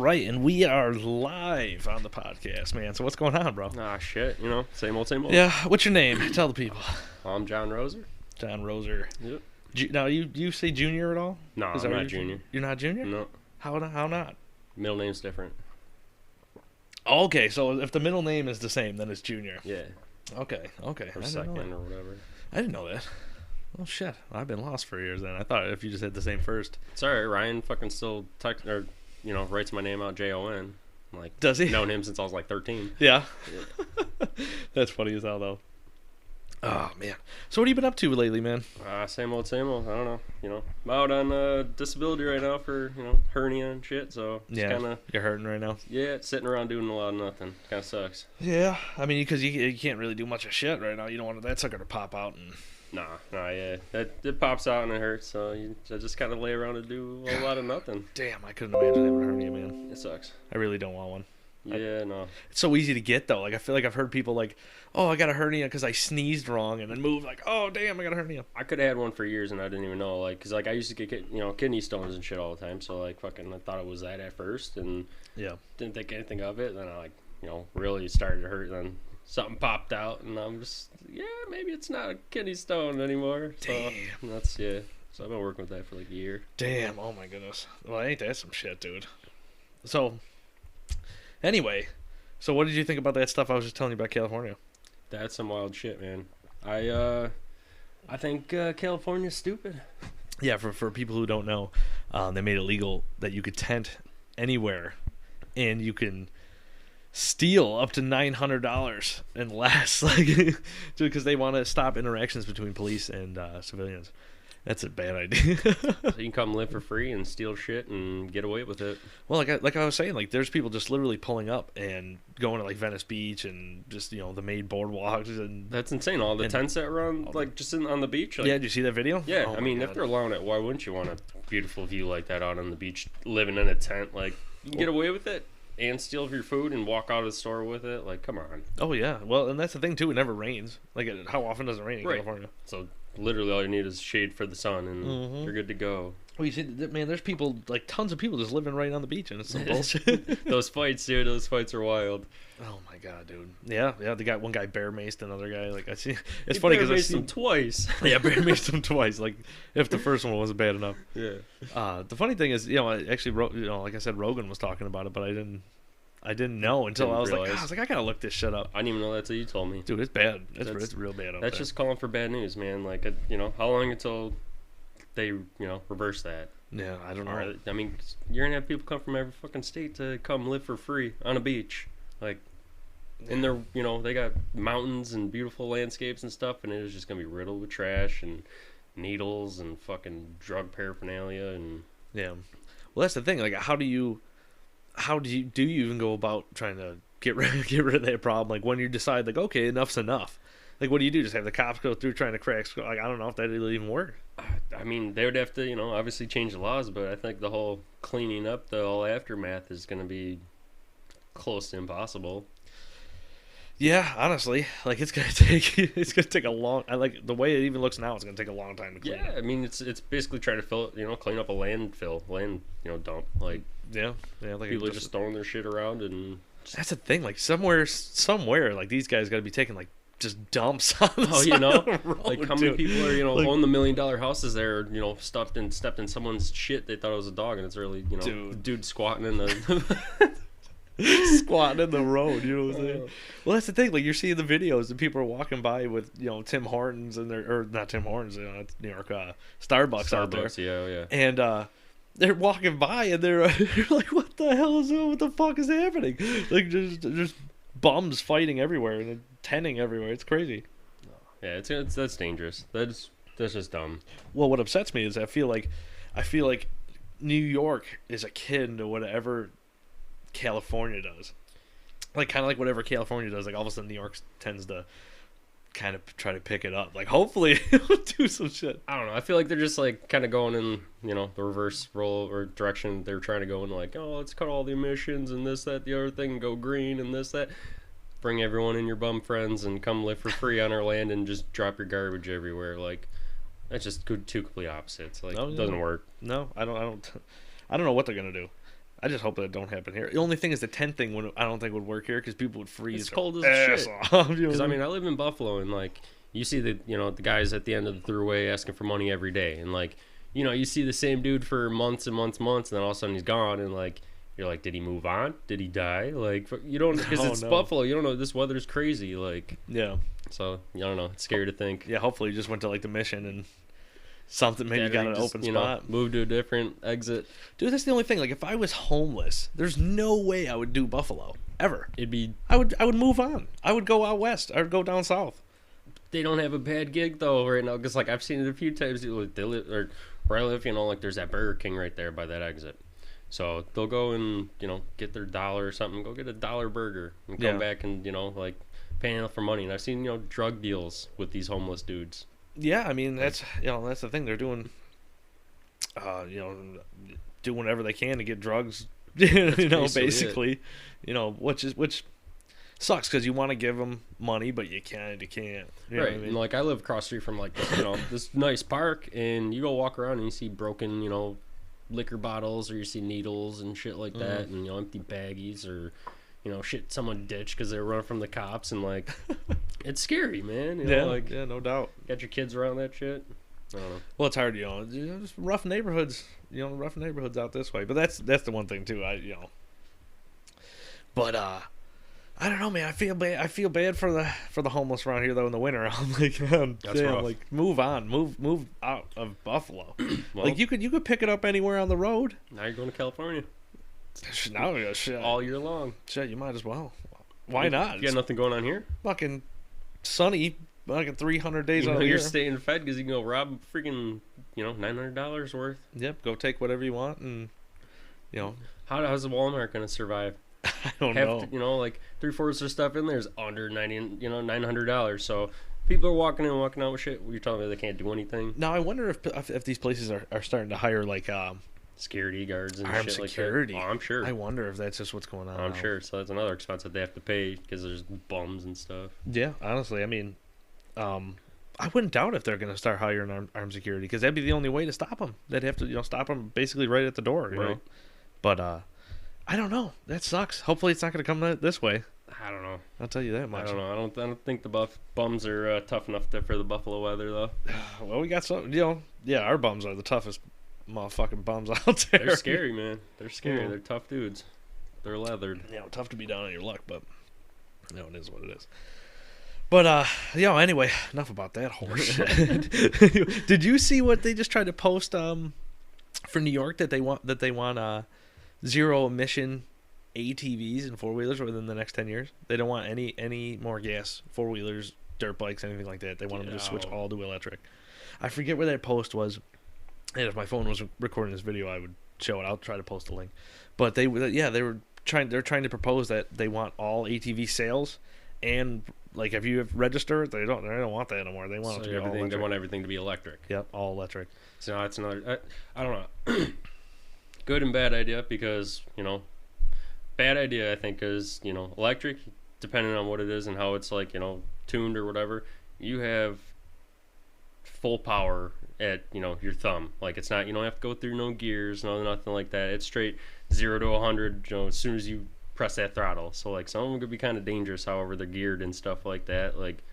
right, and we are live on the podcast, man. So what's going on, bro? Ah, shit. Same old, same old. Yeah, what's your name? Tell the people. I'm John Roeser. Yep. Now, you say junior at all? No, I'm not junior. You're not junior? No. How not? Middle name's different. Okay, so if the middle name is the same, then it's junior. Yeah. Okay. Or second or whatever. I didn't know that. Oh, shit. I've been lost for years then. I thought if you just had the same first. It's alright. Ryan fucking still writes my name out Jon. Like, does he? Known him since I was like 13. Yeah. That's funny as hell, though. Oh, man. So what have you been up to lately, man? Same old, same old. I don't know. I'm out on disability right now for, hernia and shit. So it's kinda, you're hurting right now? Yeah, sitting around doing a lot of nothing. Kind of sucks. Yeah. I mean, because you can't really do much of shit right now. You don't want that sucker to pop out and... Nah, yeah. It pops out and it hurts, so I just kind of lay around and do a lot of nothing. Damn, I couldn't imagine having a hernia, man. It sucks. I really don't want one. Yeah, no. It's so easy to get, though. Like, I feel like I've heard people like, oh, I got a hernia because I sneezed wrong and then moved. Like, oh, damn, I got a hernia. I could have had one for years and I didn't even know. Like, because, I used to get, kidney stones and shit all the time. So, I thought it was that at first and didn't think anything of it. And then I, really started to hurt. And then something popped out and I'm just, maybe it's not a kidney stone anymore. Damn. So, So, I've been working with that for like a year. Damn. Oh, my goodness. Well, ain't that some shit, dude? So... Anyway, so what did you think about that stuff I was just telling you about California? That's some wild shit, man. I think California's stupid. Yeah, for people who don't know, they made it legal that you could tent anywhere, and you can steal up to $900 and less, like, because they want to stop interactions between police and civilians. That's a bad idea. So you can come live for free and steal shit and get away with it. Well, like I was saying, like there's people just literally pulling up and going to like Venice Beach and just the main boardwalks and that's insane. All the tents that run just on the beach. Like, yeah, did you see that video? Yeah, I mean, if they're allowing it, why wouldn't you want a beautiful view like that out on the beach, living in a tent? Like you can get away with it and steal your food and walk out of the store with it. Like, come on. Oh yeah, well, and that's the thing too. It never rains. Like, how often does it rain in California? So. Literally, all you need is shade for the sun, and you're good to go. Well, you see, man, there's people, like tons of people, just living right on the beach, and it's some bullshit. Those fights, dude. Those fights are wild. Oh my god, dude. Yeah. They got one guy bear maced another guy. Like I see, it's he funny because I maced him twice. Yeah, bear maced him twice. Like if the first one wasn't bad enough. Yeah. The funny thing is, I actually wrote, like I said, Rogan was talking about it, but I didn't know until I was like, I gotta look this shit up. I didn't even know that until you told me. Dude, it's bad. It's real bad. That's just calling for bad news, man. Like, how long until they, reverse that? Yeah, I don't know. I mean, you're gonna have people come from every fucking state to come live for free on a beach, like, and they're, they got mountains and beautiful landscapes and stuff, and it is just gonna be riddled with trash and needles and fucking drug paraphernalia and. Yeah, well, that's the thing. Like, how do you even go about trying to get rid of that problem? Like when you decide, like, okay, enough's enough. Like, what do you do? Just have the cops go through trying to crack? Like, I don't know if that will even work. I mean, they would have to, obviously change the laws, but I think the whole cleaning up, the whole aftermath is going to be close to impossible. Yeah, honestly, like it's gonna take a long. I like the way it even looks now. It's gonna take a long time to clean. Yeah, I mean, it's basically trying to clean up a land dump. Like like people are just throwing their shit around, and that's the thing. Like somewhere, like these guys got to be taking like just dumps on the side of the road, like how many people are like, own the $1 million houses there, stepped in someone's shit. They thought it was a dog, and it's really dude squatting in the. Squatting in the road, you know what I'm saying? Well, that's the thing. Like you're seeing the videos, and people are walking by with Tim Hortons and or not Tim Hortons, it's New York Starbucks out there. Yeah. And they're walking by, and they're like, "What the hell is? What the fuck is happening?" Like there's bums fighting everywhere and tenting everywhere. It's crazy. Yeah, that's dangerous. That's just dumb. Well, what upsets me is I feel like New York is akin to whatever California does, like kind of like whatever California does, like all of a sudden New York tends to kind of try to pick it up, like hopefully it'll do some shit. I don't know, I feel like they're just like kind of going in the reverse role or direction they're trying to go in, like, oh, let's cut all the emissions and this, that, the other thing, and go green and this, that, bring everyone in your bum friends and come live for free on our land and just drop your garbage everywhere. Like, that's just two complete opposites. Like, it doesn't work. No, I don't know what they're gonna do. I just hope that don't happen here. The only thing is the tent thing I don't think would work here because people would freeze. It's cold as shit. Because I mean, I live in Buffalo, and like you see the the guys at the end of the throughway asking for money every day, and like you see the same dude for months and months, and then all of a sudden he's gone, and like you're like, did he move on? Did he die? Like you don't because it's Buffalo. You don't know. This weather's crazy. Like yeah. So I don't know. It's scary to think. Yeah. Hopefully, you just went to like the Mission and something maybe got an open spot. Move to a different exit. Dude, that's the only thing. Like if I was homeless, there's no way I would do Buffalo ever. I would move on. I would go out west. I would go down south. They don't have a bad gig though right now because like I've seen it a few times. They live, or where I live, like there's that Burger King right there by that exit. So they'll go and get their $1 or something. Go get a $1 burger and come back and like paying enough for money. And I've seen drug deals with these homeless dudes. Yeah, I mean that's that's the thing they're doing. Doing whatever they can to get drugs. Basically, which sucks because you want to give them money, but you can't. You can't. You know right. What I mean? And like I live across the street from like this nice park, and you go walk around and you see broken liquor bottles, or you see needles and shit like that, and empty baggies, or shit someone ditched because they were running from the cops, and like it's scary, man. Yeah, no doubt. Got your kids around that shit. I don't know. Well, it's hard, just rough neighborhoods, rough neighborhoods out this way. But that's the one thing too. But I don't know, man. I feel bad for the homeless around here though in the winter. I'm like, like move on, move out of Buffalo. Well, like you could pick it up anywhere on the road. Now you're going to California. Now shit all year long. Shit, you might as well. Why not? You got nothing going on here. Fucking sunny. Fucking 300 days out of the year. You're staying fed because you can go rob freaking $900 worth. Yep, go take whatever you want, and how's the Walmart gonna survive? I don't know. Like 3/4 of their stuff in there is under $900. So people are walking in and walking out with shit. You're telling me they can't do anything? Now I wonder if these places are starting to hire like security guards and armed shit security. Like that. Oh, I'm sure. I wonder if that's just what's going on. I'm sure. So that's another expense that they have to pay because there's bums and stuff. Yeah, honestly, I mean. I wouldn't doubt if they're going to start hiring armed security because that'd be the only way to stop them. They'd have to, stop them basically right at the door, you know. But I don't know. That sucks. Hopefully, it's not going to come this way. I don't know. I'll tell you that much. I don't know. I don't think the bums are tough enough for the Buffalo weather though. Well, we got some. Yeah, our bums are the toughest motherfucking bums out there. They're scary, man. They're scary. Yeah. They're tough dudes. They're leathered. Tough to be down on your luck, but it is what it is. But anyway, enough about that horse shit. Did you see what they just tried to post for New York that they want zero emission ATVs and 4-wheelers within the next 10 years? They don't want any more gas 4-wheelers, dirt bikes, anything like that. They want them to switch all to electric. I forget where that post was, and if my phone was recording this video, I would show it. I'll try to post a link. But they're trying to propose that they want all ATV sales and like if you have registered, they don't want that anymore. They want it to be all electric. They want everything to be electric. Yep, all electric. So that's another. I don't know. Good and bad idea because bad idea I think is electric, depending on what it is and how it's like tuned or whatever. You have full power at your thumb. Like it's not, you don't have to go through no gears, nothing like that. It's straight 0 to 100. As soon as you press that throttle. So like some of them could be kind of dangerous, however they're geared and stuff like that. Like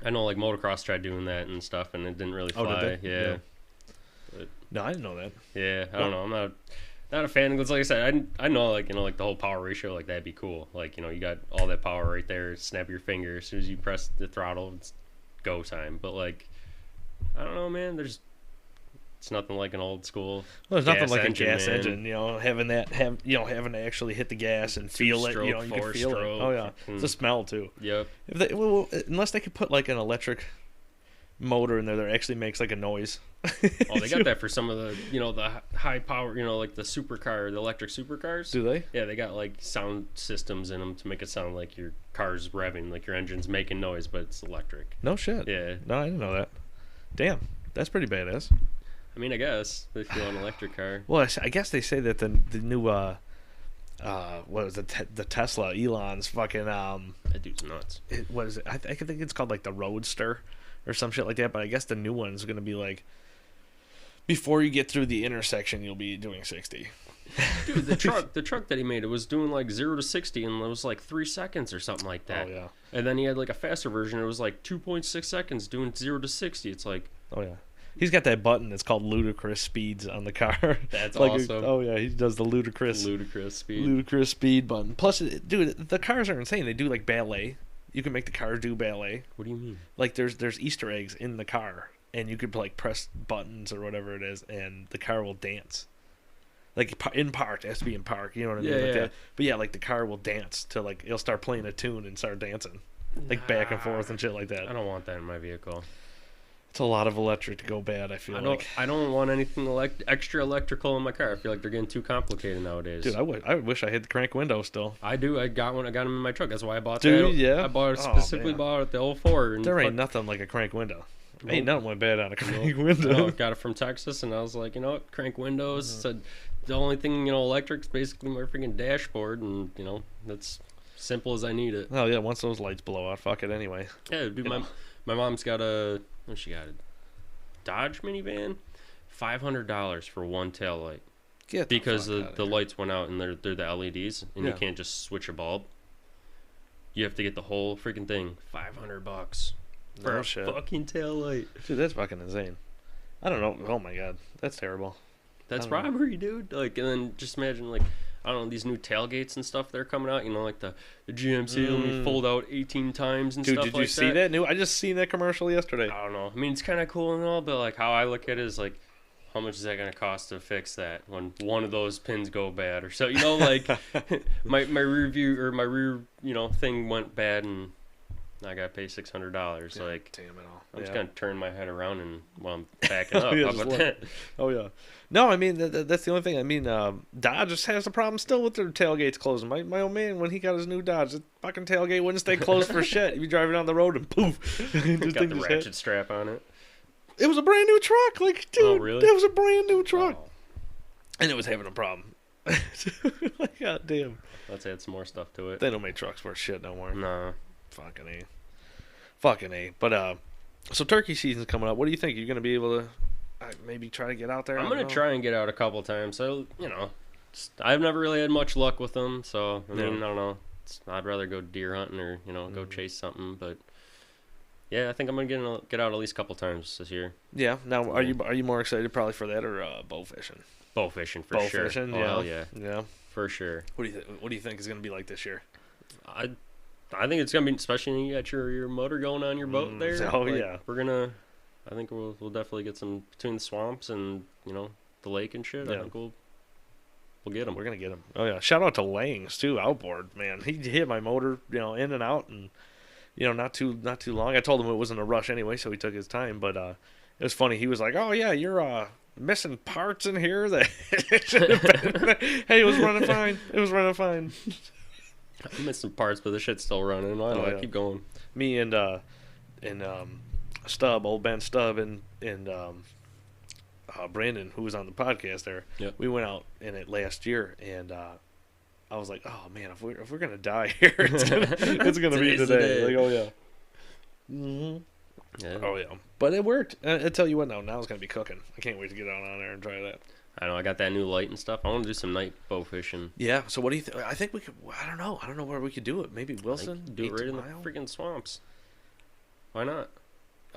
I know like motocross tried doing that and stuff and it didn't really fly. Did they? Yeah. But, no, I didn't know that. Yeah, I don't know. I'm not a fan because like I said, I know like like the whole power ratio, like that'd be cool. Like you got all that power right there. Snap your finger as soon as you press the throttle, it's go time. But like I don't know, man. It's nothing like an old school. Well, there's nothing like a gas engine, having to actually hit the gas and feel it. You can feel it. Oh yeah, it's a smell too. Yep. Unless they could put like an electric motor in there that actually makes like a noise. Oh, they got that for some of the the high power, like the supercar, the electric supercars. Do they? Yeah, they got like sound systems in them to make it sound like your car's revving, like your engine's making noise, but it's electric. No shit. Yeah. No, I didn't know that. Damn, that's pretty badass. I mean, I guess if you want an electric car. Well, I guess they say that the new what was it, the Tesla, Elon's fucking that dude's nuts. What is it? I think it's called like the Roadster or some shit like that. But I guess the new one's gonna be like before you get through the intersection, you'll be doing 60. Dude, the truck that he made, it was doing like 0 to 60 and it was like 3 seconds or something like that. Oh yeah. And then he had like a faster version. It was like 2.6 seconds doing 0 to 60. It's like, oh yeah. He's got that button that's called ludicrous speeds on the car. That's like awesome. Oh yeah, he does the ludicrous speed button. Plus, dude, the cars are insane. They do like ballet. You can make the cars do ballet. What do you mean? Like there's Easter eggs in the car, and you could like press buttons or whatever it is, and the car will dance. Like in park, it has to be in park. You know what I mean? Like that. But yeah, like the car will dance to like it'll start playing a tune and start dancing, like back and forth and shit like that. I don't want that in my vehicle. It's a lot of electric to go bad. I feel like I don't want anything extra electrical in my car. I feel like they're getting too complicated nowadays. Dude, I wish I had the crank window still. I do. I got one. I got them in my truck. That's why I bought Dude, that. yeah. I bought it specifically. Bought it the 04. And there ain't nothing like a crank window. Ain't nothing went bad on a crank window. No, got it from Texas, and I was like, you know what, crank windows. Said the only thing electric's basically my freaking dashboard, and that's simple as I need it. Oh yeah, once those lights blow out, fuck it anyway. Yeah, dude. My mom's got a Dodge minivan, $500 for one tail light. Because the lights went out and they're the LEDs and you can't just switch a bulb. You have to get the whole freaking thing. $500 for a fucking tail light. Dude, that's fucking insane. I don't know. Oh my god, that's terrible. That's robbery, dude. Like, and then just imagine like, I don't know, these new tailgates and stuff that are coming out. Like the GMC only fold out 18 times and stuff like that. Dude, did you see that new? I just seen that commercial yesterday. I don't know. I mean, it's kind of cool and all, but like how I look at it is like, how much is that going to cost to fix that when one of those pins go bad or so? Like my rear view or my rear thing went bad and I got to pay $600. Like, damn it all. I'm just gonna turn my head around and while I'm backing up. How about that? Oh yeah. No, I mean that's the only thing. I mean, Dodge just has a problem still with their tailgates closing. My old man, when he got his new Dodge, the fucking tailgate wouldn't stay closed for shit. You'd be driving down the road and poof, got the ratchet strap on it. It was a brand new truck, like dude. Oh, really? It was a brand new truck, and it was having a problem. Like, god damn. Let's add some more stuff to it. They don't make trucks worth shit no more. Nah. Fucking A. But so turkey season's coming up. What do you think? You're gonna be able to maybe try to get out there? I'm gonna try and get out a couple times. So I've never really had much luck with them. So I mean, I don't know. I'd rather go deer hunting or go chase something. But yeah, I think I'm gonna get out at least a couple times this year. Yeah. Now, are you more excited probably for that or bow fishing? Bow fishing for sure. Bow fishing, yeah, for sure. What do you think is gonna be like this year? I think it's gonna be, especially when you got your motor going on your boat there. Oh yeah, I think we'll definitely get some between the swamps and the lake and shit. Yeah. I think we'll get them. We're gonna get them. Oh yeah, shout out to Langs too, outboard man. He hit my motor in and out and not too long. I told him it wasn't a rush anyway, so he took his time. But it was funny. He was like, "Oh yeah, you're missing parts in here that should have been." Hey, it was running fine. I missed some parts, but the shit's still running. I keep going. Me and Stubb, old Ben Stubb, and Brandon, who was on the podcast there. Yep. We went out in it last year, and I was like, "Oh man, if we're gonna die here, it's gonna be today." Like, oh yeah. Mm-hmm. Yeah. Oh yeah. But it worked. I tell you what, now it's gonna be cooking. I can't wait to get out on there and try that. I know, I got that new light and stuff. I want to do some night bow fishing. Yeah, so what do you think? I think we could, I don't know where we could do it. Maybe Wilson? Do it right in the freaking swamps. Why not?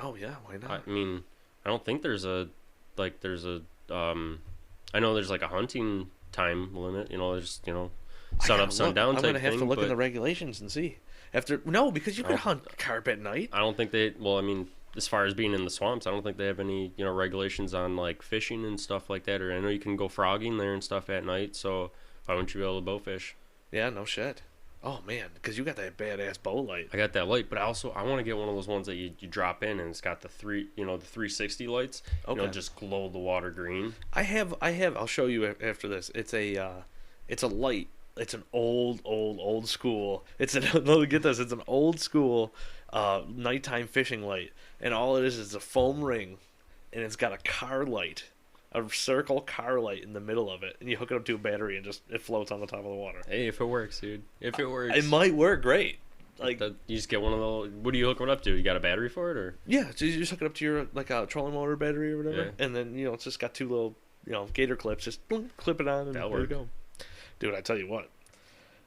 Oh, yeah, why not? I mean, I don't think there's a, I know there's like a hunting time limit, there's, sun up, sun down type thing. I'm going to have to look in the regulations and see. Because you could hunt carp at night. I don't think as far as being in the swamps, I don't think they have any, regulations on like fishing and stuff like that. Or I know you can go frogging there and stuff at night. So why wouldn't you be able to bow fish? Yeah, no shit. Oh man, because you got that badass bow light. I got that light, but I want to get one of those ones that you drop in and it's got the 360 lights. Okay. Just glow the water green. I have. I'll show you after this. It's a light. It's an old school. Get this. It's an old school nighttime fishing light, and all it is a foam ring, and it's got a car light, a circle car light in the middle of it, and you hook it up to a battery and it floats on the top of the water. Hey, if it works, dude. If it works, it might work great. Like you just get one of those. What do you hook it up to? You got a battery for it, or? Yeah, so you just hook it up to your like a trolling motor battery or whatever, yeah. And then it's just got two little gator clips, just clip it on and That'll there you work. go. Dude, I tell you what,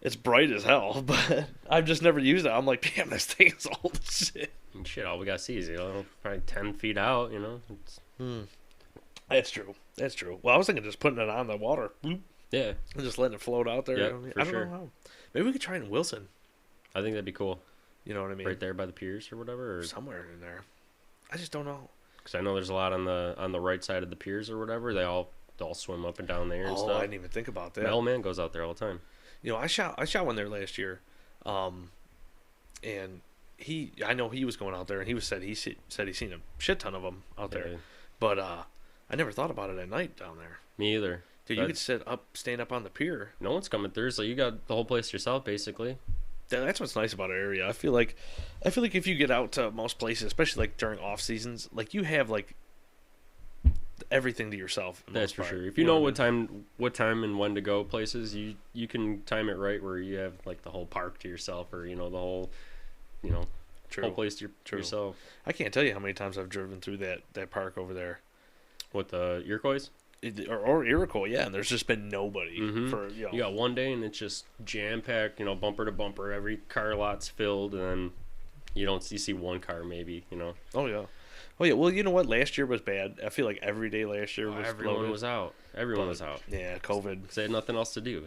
it's bright as hell, but I've just never used it. I'm like, damn, this thing is old as shit. And shit, all we gotta see is probably 10 feet out. It's... That's true. That's true. Well, I was thinking just putting it on the water, bloop, Yeah, and just letting it float out there. Yep, I for don't sure. know how. Maybe we could try it in Wilson. I think that'd be cool. You know what I mean? Right there by the piers or whatever. Or... Somewhere in there. I just don't know. Because I know there's a lot on the right side of the piers or whatever. They all swim up and down there and stuff. I didn't even think about that. Mailman goes out there all the time. I shot one there last year, and I know he was going out there, and he said he seen a shit ton of them out there, but I never thought about it at night down there. Me either. Dude, you could stand up on the pier. No one's coming through, so you got the whole place to yourself basically. That's what's nice about our area. I feel like if you get out to most places, especially like during off seasons, like you have like everything to yourself. That's for sure. If you know what time and when to go places, you can time it right where you have like the whole park to yourself, or the whole whole place to yourself. I can't tell you how many times I've driven through that park over there. With the Iroquois? Or Iroquois, yeah, and there's just been nobody for You got one day and it's just jam packed, bumper to bumper, every car lot's filled, and then you see one car maybe, Oh yeah. Well, you know what? Last year was bad. I feel like every day last year was everyone loaded. was out. Everyone was out. Yeah, COVID. Because they had nothing else to do.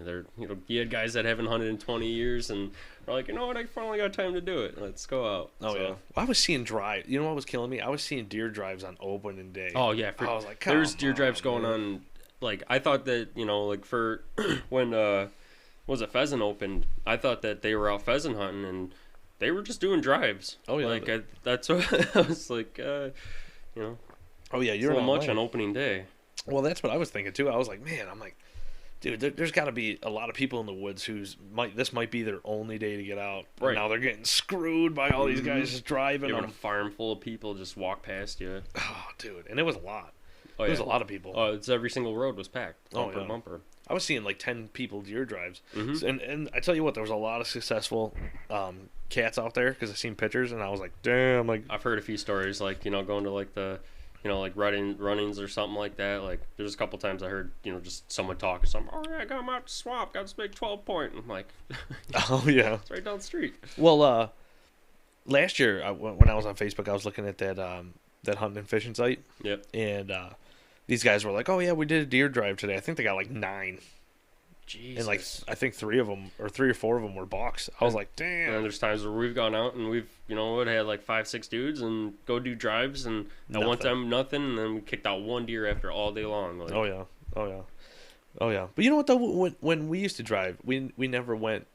You had guys that have 120 years and are like, you know what? I finally got time to do it. Let's go out. Oh yeah. Well, I was seeing drive. You know what was killing me? I was seeing deer drives on opening day. Oh yeah. I was like, there's deer drives going on. Like I thought that like for when was it pheasant opened? I thought that they were out pheasant hunting and they were just doing drives. Oh yeah. Like that's what I was like. Oh yeah, you're not much on opening day. Well, that's what I was thinking too. I was like, man, dude, there's got to be a lot of people in the woods this might be their only day to get out. Right. And now they're getting screwed by all these guys just driving. You're in a farm full of people just walk past you. Oh, dude, and it was a lot. Oh, it was a lot of people. Oh, it's every single road was packed. Bumper yeah. bumper. I was seeing like 10 people deer drives. Mm-hmm. And I tell you what, there was a lot of successful cats out there because I seen pictures and I was like, damn. Like I've heard a few stories like, going to like the, like runnings or something like that. Like there's a couple times I heard, just someone talking something. Oh yeah, I got him out to swamp. Got this big 12-point. And I'm like, oh yeah. It's right down the street. Well, last year when I was on Facebook, I was looking at that hunting and fishing site. Yep. And these guys were like, oh yeah, we did a deer drive today. I think they got like 9. Jesus. And like I think 3 or 4 of them were bucks. I was like, damn. And there's times where we've gone out and we've had like 5-6 dudes and go do drives and at one time nothing, and then we kicked out one deer after all day long. Like, oh yeah. But you know what though? When we used to drive, we never went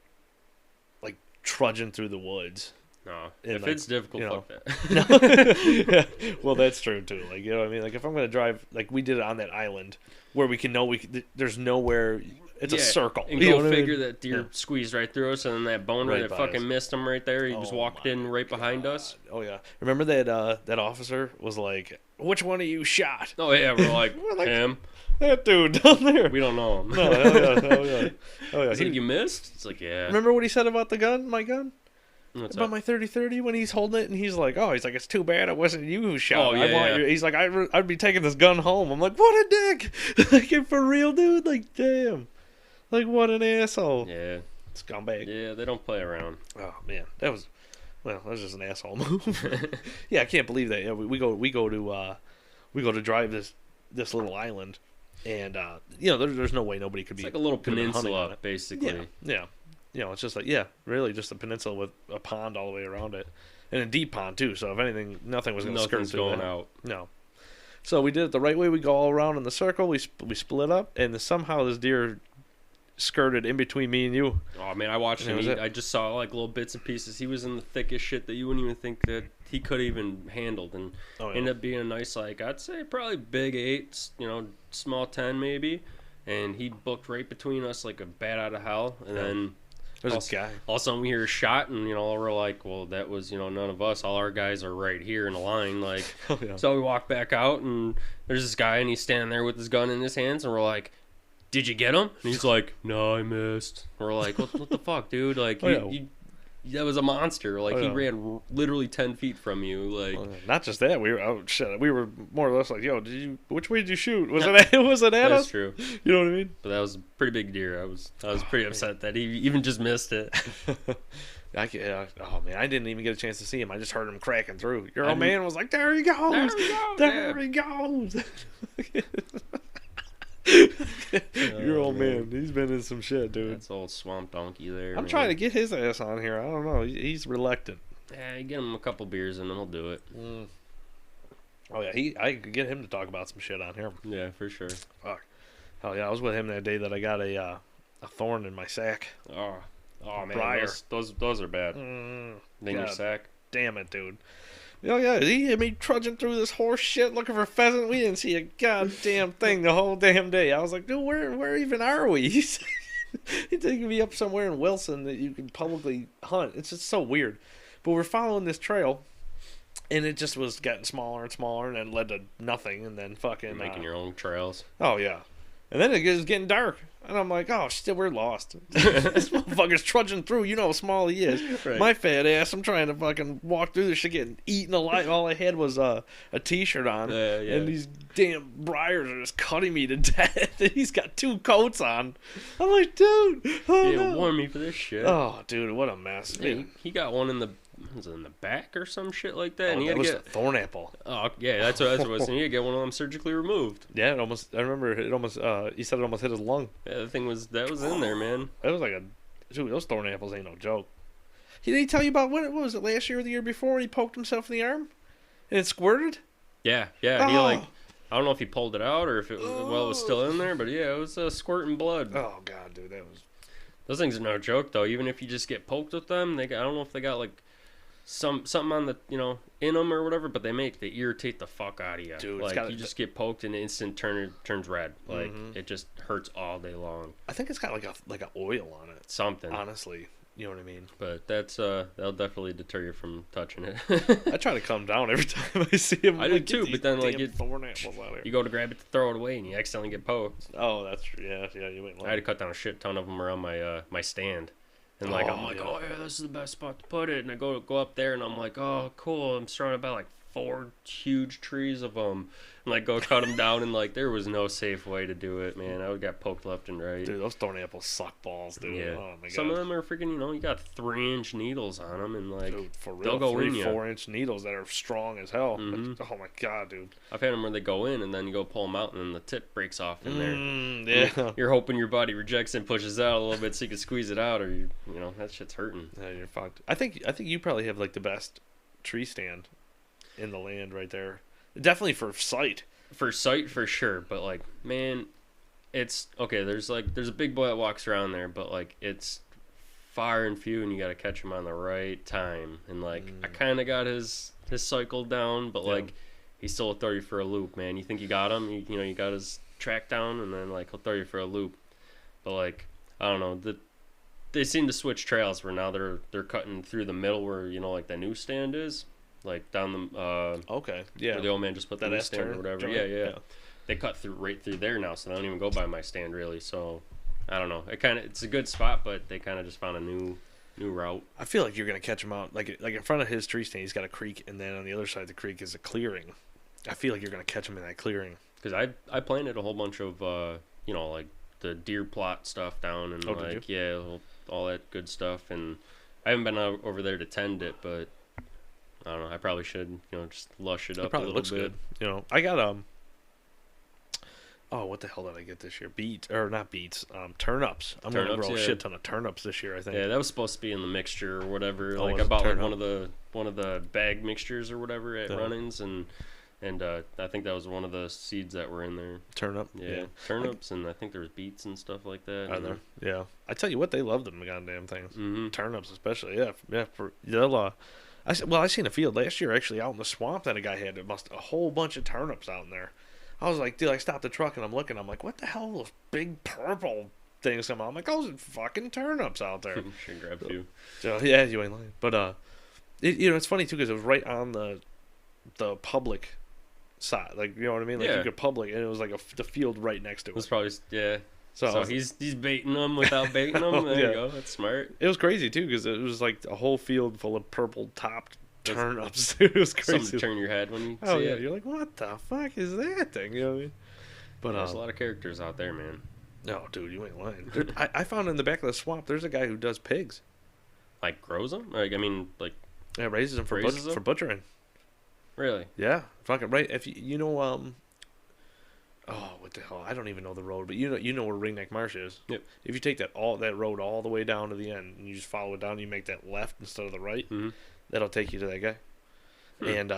like trudging through the woods. No, And if like, it's difficult, fuck Yeah. that. Well, that's true too. Like, you know what I mean? Like if I'm gonna drive, like we did it on that island where there's nowhere. It's a circle. And go figure that deer squeezed right through us, and then that boner Right that by fucking us. missed him right there. He just walked in right behind us. Oh yeah. Remember that officer was like, "Which one of you shot?" Oh yeah, we're like, him. That dude down there. We don't know him. No, oh yeah. He's like, you missed? It's like, yeah. Remember what he said about the gun? My gun? What's About up? my 30-30 when he's holding it and he's like, it's too bad it wasn't you who shot. Oh, yeah. He's like, I'd be taking this gun home. I'm like, what a dick. Like, for real, dude. Like, damn. Like, what an asshole. Yeah. Scumbag. Yeah, they don't play around. Oh man, that was just an asshole move. Yeah, I can't believe that. Yeah, we go to drive this little island, and there's no way nobody could It's be like a little could have been hunting on peninsula, it. basically. Yeah. It's just like, really just a peninsula with a pond all the way around it. And a deep pond, too, so if anything, nothing was going to skirt Nothing's through going that. out. No. So we did it the right way. We go all around in the circle. We split up, and somehow this deer skirted in between me and you. Oh, man, I watched him. I just saw, like, little bits and pieces. He was in the thickest shit that you wouldn't even think that he could even handled. And ended up being a nice, like, I'd say probably big 8, small 10 maybe. And he booked right between us like a bat out of hell. And then... There's a guy. All of a sudden we hear a shot, and we're like, well, that was none of us. All our guys are right here in the line, like. So we walk back out, and there's this guy, and he's standing there with his gun in his hands, and we're like, did you get him? And he's like, no, I missed. We're like, what the fuck, dude? Like, you that was a monster. Like, he ran literally 10 feet from you. Like, not just that. We were more or less like, yo, which way did you shoot? Was it at us? That's true. You know what I mean? But that was a pretty big deer. I was pretty upset that he even just missed it. Oh man, I didn't even get a chance to see him. I just heard him cracking through. Your old man was like, "There he goes! There he goes!" Your old man, he's been in some shit, dude. That's old swamp donkey there. I'm trying to get his ass on here. I don't know. He's reluctant. Yeah, you get him a couple beers and then he'll do it. Oh yeah, I could get him to talk about some shit on here. Yeah, for sure. Fuck. Hell yeah, I was with him that day that I got a thorn in my sack. Oh man, briar. Those are bad. In your sack. Damn it, dude. Oh yeah, he had me trudging through this horse shit looking for pheasant. We didn't see a goddamn thing the whole damn day. I was like, dude, where even are we? He's taking me up somewhere in Wilson that you can publicly hunt. It's just so weird. But we're following this trail, and it just was getting smaller and smaller, and then led to nothing, and then fucking making your own trails. Oh yeah. And then it was getting dark. And I'm like, oh, shit, we're lost. This motherfucker's trudging through. You know how small he is. Right. My fat ass, I'm trying to fucking walk through this shit getting eaten alive. All I had was a T-shirt on. And these damn briars are just cutting me to death. And he's got 2 coats on. I'm like, dude. Oh, no. Warn me for this shit. Oh, dude, what a mess. Yeah, he got one in the... Was it in the back or some shit like that? And he that had was to get a thorn apple. Oh yeah, that's what it was. And he had to get one of them surgically removed. Yeah, it almost. I remember it almost. He said it almost hit his lung. Yeah, that was in there, man. It was like dude. Those thorn apples ain't no joke. Did he tell you about what was it last year or the year before? He poked himself in the arm, and it squirted. Yeah. He I don't know if he pulled it out or if it was still in there, but yeah, it was squirting blood. Oh god, dude, that was. Those things are no joke though. Even if you just get poked with them, I don't know if they got like. Something on the in them or whatever, but they irritate the fuck out of you. Dude, like you just get poked and instant turns red. Like it just hurts all day long. I think it's got like a oil on it. Something. Honestly, you know what I mean. But that'll definitely deter you from touching it. I try to calm down every time I see him. I do too, but then like thorn apples out here. You go to grab it to throw it away and you accidentally get poked. Oh, that's true. Yeah, you went. I had to cut down a shit ton of them around my stand. And I'm like, oh yeah, this is the best spot to put it. And I go up there, and I'm like, oh cool. I'm surrounded by like 4 huge trees of them. And like go cut them down, and like there was no safe way to do it, man. I would get poked left and right. Dude, those thorn apples suck balls, dude. Yeah. Oh my god. Some of them are freaking, you got 3-inch needles on them, and like dude, for real, they'll go 4-inch needles that are strong as hell. Oh my god, dude. I've had them where they go in, and then you go pull them out, and then the tip breaks off in there. Yeah. You're hoping your body rejects and pushes out a little bit so you can squeeze it out, or that shit's hurting. Yeah, you're fucked. I think you probably have like the best tree stand in the land right there. Definitely for sight. For sight, for sure, but like, man, it's okay. There's a big boy that walks around there, but like, it's far and few, and you got to catch him on the right time. And like, I kind of got his cycle down, but like, he still will throw you for a loop, man. You think you got him, you got his track down, and then like he'll throw you for a loop. But like, I don't know, they seem to switch trails where now they're cutting through the middle where like the newsstand is. Like down the okay, yeah, where the old man just put the newsstand or whatever. Yeah. They cut right through there now, so they don't even go by my stand really. So I don't know. It's a good spot, but they kind of just found a new route. I feel like you're gonna catch him out like in front of his tree stand. He's got a creek, and then on the other side of the creek is a clearing. I feel like you're gonna catch him in that clearing. Because I planted a whole bunch of like the deer plot stuff down and all that good stuff, and I haven't been over there to tend it, but. I don't know. I probably should, just lush it up a little looks bit. Good. I got oh, what the hell did I get this year? Not beets. Turnips. I'm gonna grow a shit ton of turnips this year, I think. Yeah, that was supposed to be in the mixture or whatever. Like I bought like one of the bag mixtures or whatever at Runnings, and I think that was one of the seeds that were in there. Turnip. Yeah, turnips, and I think there was beets and stuff like that. Are there? Yeah. I tell you what, they love them goddamn things. Mm-hmm. Turnips, especially. Yeah. I seen a field last year actually out in the swamp that a guy had a whole bunch of turnips out in there. I was like, dude, I stopped the truck and I'm looking. I'm like, what the hell are those big purple things come out? I'm like, those are fucking turnips out there. Should grab a few. So, yeah, you ain't lying. But it's funny too because it was right on the public side, like you know what I mean, like you could public, and it was like the field right next to it. It was probably So he's baiting them without baiting them. There you go. That's smart. It was crazy too because it was like a whole field full of purple topped turnips. It was crazy. Something to turn your head when you see it. You're like, what the fuck is that thing? You know what I mean? But there's a lot of characters out there, man. No, dude, you ain't lying. I found in the back of the swamp there's a guy who does pigs. Like grows them? Like yeah, raises them for butchering. Really? Yeah, fucking right. If you know oh, what the hell? I don't even know the road, but you know where Ringneck Marsh is. Yep. If you take that road all the way down to the end, and you just follow it down, and you make that left instead of the right. Mm-hmm. That'll take you to that guy. And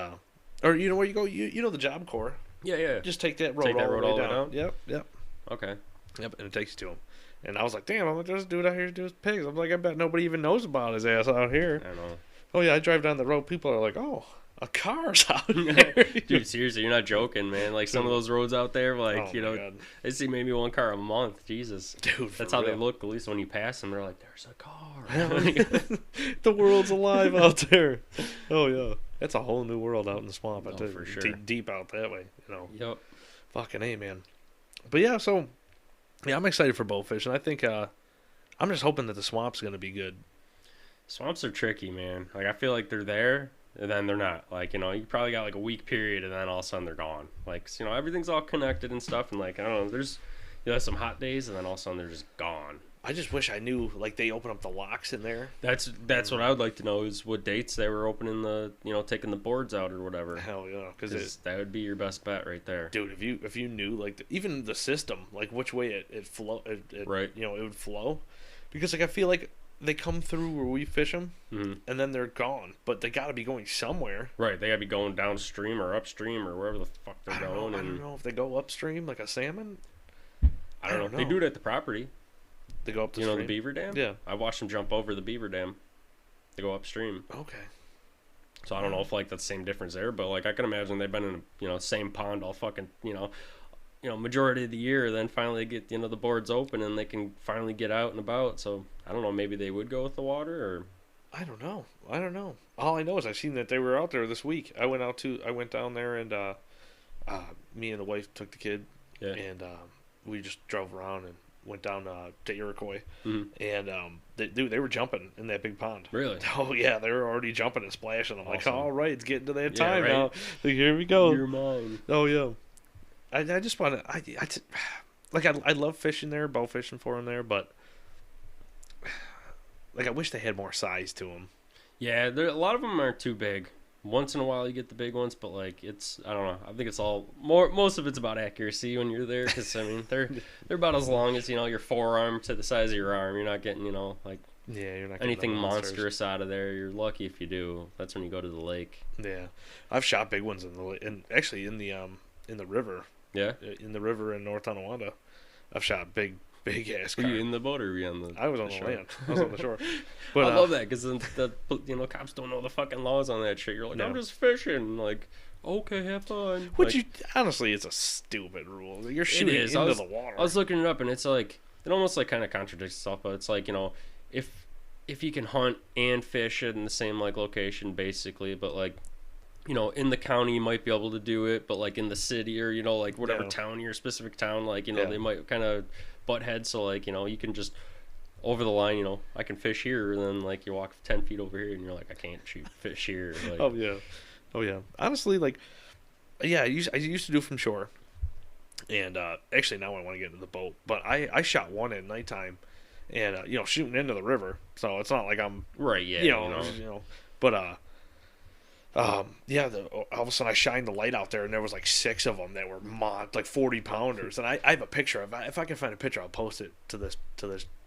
or you know where you go? You know the Job Corps. Yeah. Just take that road all the way down. Yep. Okay. Yep, and it takes you to him. And I was like, damn, I'm like, there's a dude out here to do his pigs. I'm like, I bet nobody even knows about his ass out here. I know. Oh yeah, I drive down the road. People are like, oh, a car's out there. Dude, seriously, you're not joking, man. Like some of those roads out there, like God. they see maybe one car a month. Jesus, dude, that's how they look. At least when you pass them, they're like, "There's a car." The world's alive out there. Oh yeah, that's a whole new world out in the swamp. I tell you, for sure. Deep out that way, Yep. Fucking A, man. But yeah, so yeah, I'm excited for bow fishing. I think I'm just hoping that the swamp's gonna be good. Swamps are tricky, man. Like I feel like they're there. And then they're not. Like, you probably got like a week period and then all of a sudden they're gone. Like, everything's all connected and stuff. And like, I don't know, there's some hot days and then all of a sudden they're just gone. I just wish I knew, like, they open up the locks in there. That's what I would like to know is what dates they were opening taking the boards out or whatever. Hell yeah. Because that would be your best bet right there. Dude, if you knew, like, even the system, like, which way it flow, right. It would flow. Because, like, I feel like they come through where we fish them, and then they're gone. But they got to be going somewhere. Right, they got to be going downstream or upstream or wherever the fuck they're going. I don't know if they go upstream like a salmon. I don't know. They do it at the property. They go up the stream? The beaver dam? Yeah. I watched them jump over the beaver dam. They go upstream. Okay. So I don't know if like that's the same difference there, but like I can imagine they've been in same pond all fucking majority of the year, then finally get the boards open and they can finally get out and about. So I don't know, maybe they would go with the water or I don't know. All I know is I seen that they were out there this week. I went down there and me and the wife took the kid and we just drove around and went down to Iroquois and they were jumping in that big pond. Really? Oh yeah, they were already jumping and splashing. I'm like, all right, it's getting to that time right? now. Like, here we go. You're mine. Oh yeah. I just want to I love fishing there, bow fishing for them there, but like I wish they had more size to them. Yeah, a lot of them aren't too big. Once in a while you get the big ones, but like I don't know. I think it's all most of it's about accuracy when you're there, because I mean they're about as long as your forearm to the size of your arm. You're not getting you're not anything monstrous out of there. You're lucky if you do. That's when you go to the lake. Yeah, I've shot big ones in the river. Yeah, in the river in North Tonawanda, I've shot big ass. Were you in the boat or were you on the? I was on the shore? land. I was on the shore. But I love that because the cops don't know the fucking laws on that shit. You're like, I'm just fishing. Like, okay, have fun. Which honestly, it's a stupid rule. You're shooting into the water. I was looking it up and it's like it almost like kind of contradicts itself, but it's like if you can hunt and fish in the same like location basically, but like. In the county you might be able to do it, but like in the city or like whatever town, your specific town, like they might kind of butt heads. So like you can just over the line, I can fish here, and then like you walk 10 feet over here, and you're like I can't fish here. Like, oh yeah. Honestly, like I used to do from shore, and actually now I want to get into the boat, but I shot one at nighttime, and shooting into the river, so it's not like I'm right. Yeah, but all of a sudden I shined the light out there and there was like 6 of them that were like 40 pounders, and I have a picture of it. If I can find a picture I'll post it to this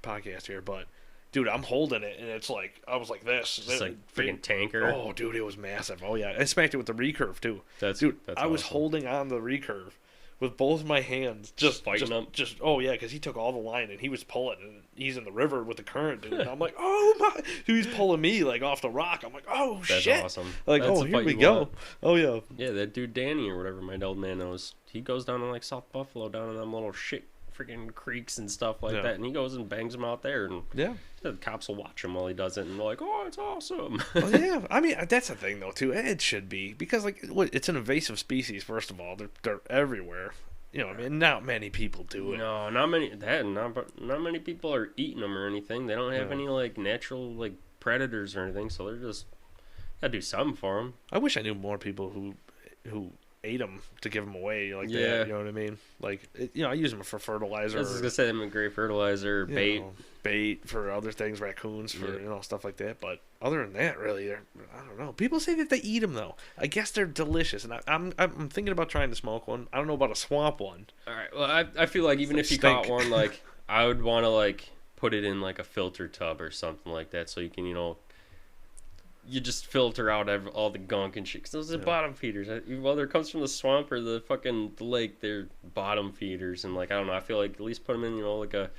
podcast here, but dude, I'm holding it and it's like I was like this. It's like freaking tanker. Oh dude, it was massive. Oh yeah, I smacked it with the recurve too. That's I was holding on the recurve with both my hands, just fighting him. Oh yeah, because he took all the line and he was pulling, and he's in the river with the current, dude. And I'm like, oh my, dude, he's pulling me like off the rock. I'm like, oh shit, that's awesome. Like, that's here we go. Want. Oh yeah, yeah, that dude Danny or whatever my old man knows. He goes down to like South Buffalo, down in them little shit freaking creeks and stuff like that, and he goes and bangs them out there, and the cops will watch him while he does it, and they're like, oh, it's awesome. Well, yeah, I mean that's the thing though too. It should be, because like it's an invasive species. First of all, they're everywhere, I mean, not many people do it. No, not many. Not many people are eating them or anything. They don't have any like natural like predators or anything, so they're just gotta do something for them. I wish I knew more people who ate them to give them away like that. You know what I mean? Like, I use them for fertilizer. I was gonna say them a great fertilizer, bait, bait for other things, raccoons for stuff like that. But other than that, really, I don't know. People say that they eat them though. I guess they're delicious, and I'm thinking about trying to smoke one. I don't know about a swamp one. All right. Well, I feel like even if you caught one, like I would want to like put it in like a filter tub or something like that, so you can you just filter out all the gunk and shit. Cause those are bottom feeders. Whether it comes from the swamp or the lake, they're bottom feeders. And like, I don't know. I feel like at least put them in, like a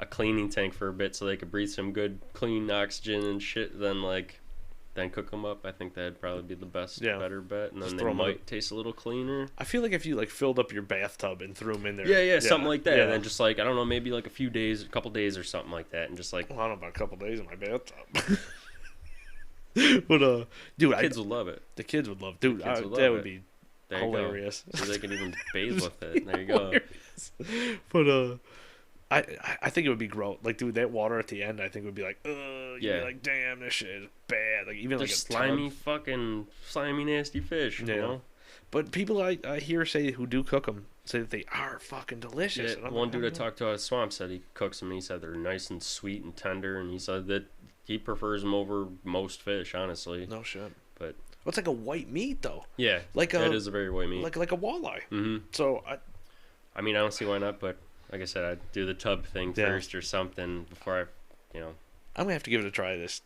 cleaning tank for a bit so they could breathe some good clean oxygen and shit. Then cook them up. I think that'd probably be the best, better bet. And then they might taste a little cleaner. I feel like if you like filled up your bathtub and threw them in there. Yeah, something like that. And then just like, I don't know, maybe like a couple days or something like that. And just like, well, I don't know about a couple days in my bathtub. But dude, kids would love it. The kids would love, dude. That would be hilarious. So they can even bathe with it. There you go. But I think it would be gross. Like, dude, that water at the end, I think would be like, you'd be like, damn, this shit is bad. Like, even they're like a slimy, nasty fish. You know. But people I hear say who do cook them say that they are fucking delicious. Yeah, one dude I talked to at Swamp said he cooks them. And he said they're nice and sweet and tender, and he said that he prefers them over most fish, honestly. No shit. But it's like a white meat, though. Yeah, it is a very white meat. Like a walleye. Mm-hmm. So I mean, I don't see why not. But like I said, I'd do the tub thing first or something before I'm gonna have to give it a try. This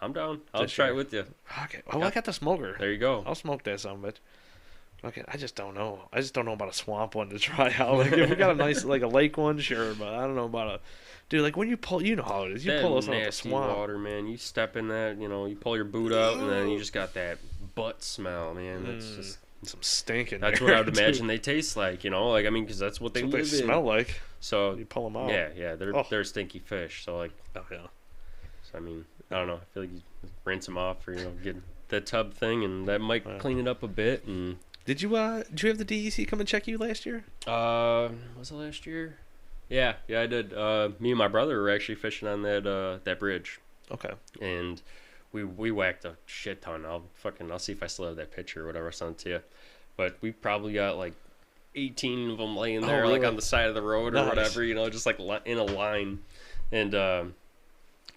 I'm down. I'll try it with you. Okay. Oh, I got the smoker. There you go. I'll smoke that son of a bitch. Okay, I just don't know. I just don't know about a swamp one to try out. Like, if we got a nice, like a lake one, sure, but I don't know about a... Dude, like, when you pull... You know how it is. You pull us out the swamp. Water, man. You step in that, you pull your boot out, and then you just got that butt smell, man. That's just... Some stinking. That's what I would imagine they taste like, Like, I mean, because that's what they live in. Smell like. So... You pull them out. Yeah. They're stinky fish, so, like... Oh, yeah. So, I mean, I don't know. I feel like you rinse them off or, get the tub thing, and that might clean it up a bit, and... Did you have the DEC come and check you last year? Was it last year? Yeah, I did. Me and my brother were actually fishing on that bridge. Okay. And we whacked a shit ton. I'll see if I still have that picture or whatever I sent to you. But we probably got like 18 of them laying there, really? like on the side of the road or whatever, just like in a line. And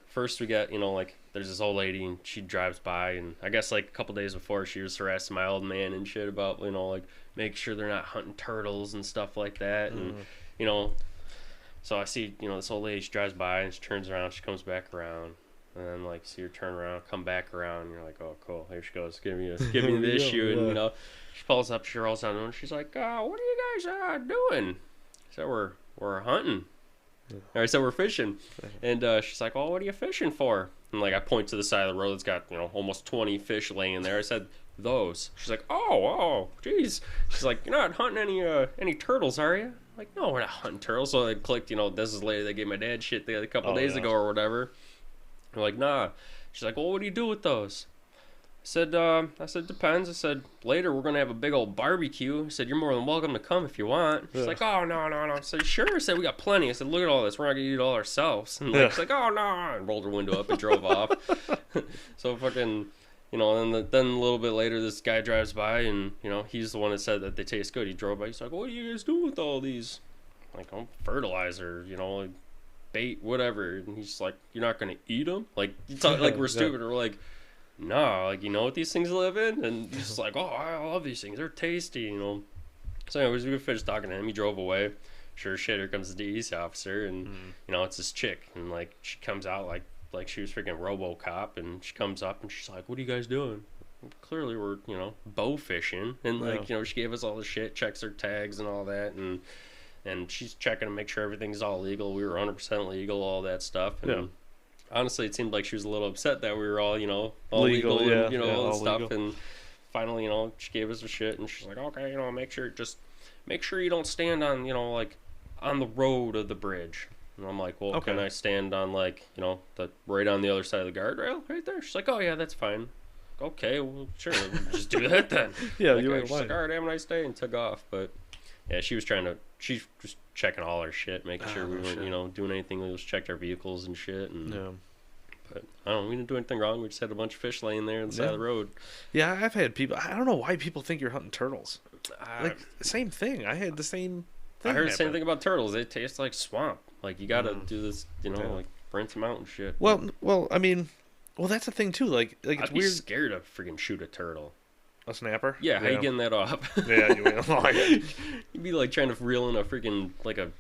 first we got, like, there's this old lady and she drives by, and I guess like a couple days before she was harassing my old man and shit about, like, make sure they're not hunting turtles and stuff like that. And, so I see, this old lady, she drives by and she turns around, she comes back around, and then like see her turn around, come back around, and you're like, oh cool, here she goes, give me the issue. And she pulls up, she rolls down, and she's like, what are you guys doing? So we're hunting. Or I said we're fishing, and she's like, "Oh, what are you fishing for?" And like I point to the side of the road that's got almost 20 fish laying there. I said, "Those." She's like, "Oh, geez." She's like, "You're not hunting any turtles, are you?" I'm like, "No, we're not hunting turtles." So I clicked, this is the lady that gave my dad shit a couple days ago or whatever. I'm like, "Nah." She's like, "Well, what do you do with those?" I said, depends. I said, later we're going to have a big old barbecue. I said, you're more than welcome to come if you want. She's like, oh, no. I said, sure. I said, we got plenty. I said, look at all this. We're not going to eat it all ourselves. And she's like, oh, no. And rolled her window up and drove off. So fucking, and then a little bit later, this guy drives by and, he's the one that said that they taste good. He drove by. He's like, what do you guys do with all these? I'm like, oh, fertilizer, like bait, whatever. And he's like, you're not going to eat them? Like, you talk like we're stupid. We're like, no, like, you know what these things live in? And he's just like, oh, I love these things. They're tasty, So anyways, we finished talking to him. He drove away. Sure as shit, here comes the DEC officer. And, it's this chick. And, like, she comes out like she was freaking RoboCop. And she comes up and she's like, what are you guys doing? And clearly we're, bow fishing. And, like, she gave us all the shit, checks our tags and all that. And she's checking to make sure everything's all legal. We were 100% legal, all that stuff. And, honestly, it seemed like she was a little upset that we were all, all legal and, all that stuff. Legal. And finally, she gave us the shit, and she's like, okay, make sure you don't stand on, like, on the road of the bridge. And I'm like, well, can I stand on, like, right on the other side of the guardrail right there? She's like, oh, yeah, that's fine. Okay, well, sure, we'll just do that then. Yeah, like, you ain't she's like, all right, have a nice day, and took off. But, Yeah, she was just checking all our shit, making sure we weren't, doing anything. We just checked our vehicles and shit. And, but I don't know, we didn't do anything wrong. We just had a bunch of fish laying there on the side of the road. Yeah, I've had people, I don't know why people think you're hunting turtles. Like, same thing. I had the same thing. I heard the same thing about turtles. They taste like swamp. Like, you gotta do this, like, rinse them out and shit. Well, I mean, that's the thing, too. Like it's I'd be scared to freaking shoot a turtle. A snapper? Yeah, how you getting that off? Yeah, you will. You'd be like trying to reel in a freaking, like a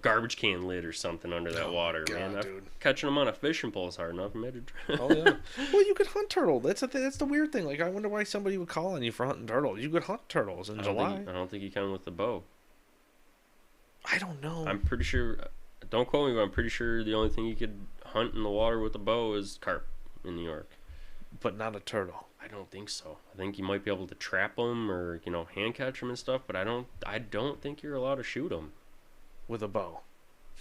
garbage can lid or something under that water, God, man. Dude. Catching them on a fishing pole is hard enough. Oh, yeah. Well, you could hunt turtle. That's the weird thing. Like, I wonder why somebody would call on you for hunting turtles. You could hunt turtles in July. I don't think you can with the bow. I don't know. I'm pretty sure, don't quote me, but I'm pretty sure the only thing you could hunt in the water with a bow is carp in New York. But not a turtle. I don't think so. I think you might be able to trap them or, hand catch them and stuff, but I don't think you're allowed to shoot them. With a bow.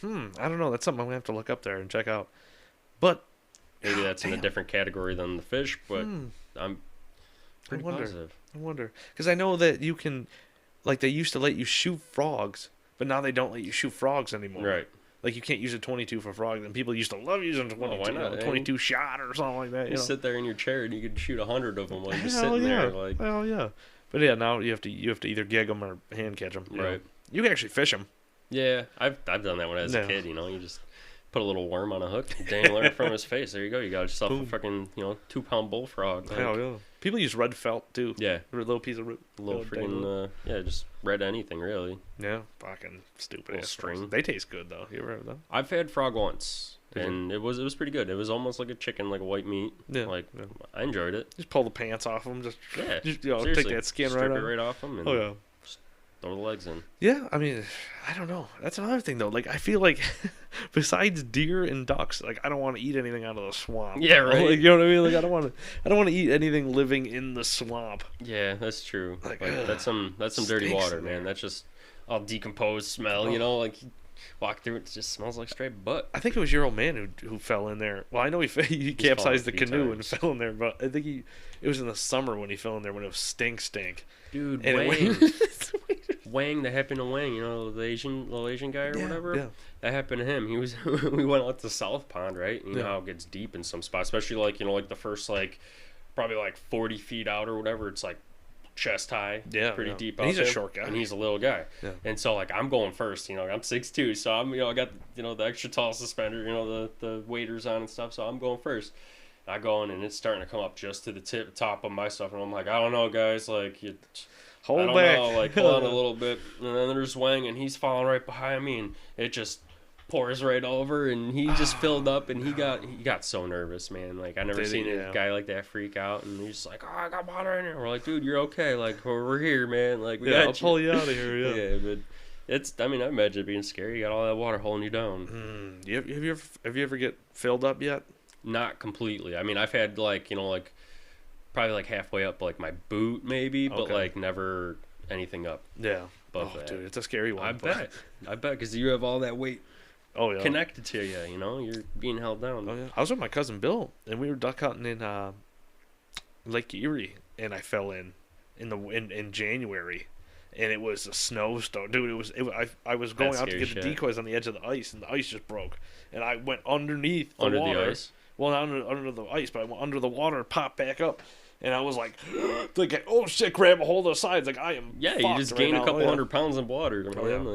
I don't know. That's something I'm going to have to look up there and check out. But maybe that's in a different category than the fish, but I'm pretty positive. I wonder. Because I know that you can, like, they used to let you shoot frogs, but now they don't let you shoot frogs anymore. Right. Like, you can't use a 22 for frogs, and people used to love using 22, why not? 22 shot or something like that. You sit there in your chair and you can shoot 100 of them while you're just Hell sitting yeah. there. Like, hell yeah. But yeah, now you have to either gig them or hand catch them. Right. You can actually fish them. Yeah, I've done that when I was a kid. You just put a little worm on a hook, dangle it from his face. There you go. You got yourself a fucking 2-pound bullfrog. Like, hell yeah. People use red felt too. Yeah, a little piece of little freaking just red anything really. Yeah, fucking stupid. Little string. Frogs. They taste good though. You ever have them? I've had frog once, and it was pretty good. It was almost like a chicken, like a white meat. Yeah, I enjoyed it. Just pull the pants off them. Just take that skin strip it right off them. And oh yeah. Throw the legs in. Yeah, I mean, I don't know. That's another thing though. Like, I feel like besides deer and ducks, like, I don't want to eat anything out of the swamp. Yeah, right. Like, you know what I mean? Like, I don't want to eat anything living in the swamp. Yeah, that's true. Like that's some dirty water, man. That's just all decomposed smell. Like you walk through it just smells like straight butt. I think it was your old man who fell in there. Well, I know he capsized the canoe and fell in there, but I think it was in the summer when he fell in there when it was stink. Dude, and Wang, that happened to Wang, the Asian guy or whatever. Yeah. That happened to him. We went out to South Pond, right? You know how it gets deep in some spots, especially like the first probably 40 feet out or whatever. It's like chest high, pretty deep. And he's a short guy, and he's a little guy. Yeah. And so I'm going first. I'm 6'2", so I'm I got the extra tall suspender, the waders on and stuff. So I'm going first. I go in and it's starting to come up just to the top of my stuff, and I'm like, I don't know, guys, hold back. Hold on a little bit. And then there's Wang, and he's falling right behind me, and it just pours right over, and he just filled up, and he got so nervous, man. Like, I never seen a guy like that freak out, and he's just like, oh, I got water in here. We're like, dude, you're okay. Like, we're here, man. Like, we got you. I'll pull you out of here, yeah, but I imagine it being scary. You got all that water holding you down. Have you ever get filled up yet? Not completely. I mean, I've had probably halfway up my boot maybe, but never anything up. Yeah. Above that. Dude, it's a scary one. I bet because you have all that weight. Oh yeah. Connected to you, you're being held down. Oh yeah. I was with my cousin Bill, and we were duck hunting in Lake Erie, and I fell in January, and it was a snowstorm, dude. I was going out to get the decoys on the edge of the ice, and the ice just broke, and I went underneath the water. The ice. Well, not under the ice, but I went under the water, popped back up, and I was like, oh shit, grab a hold of the sides, like I am. Yeah, you just gained a couple hundred pounds in water.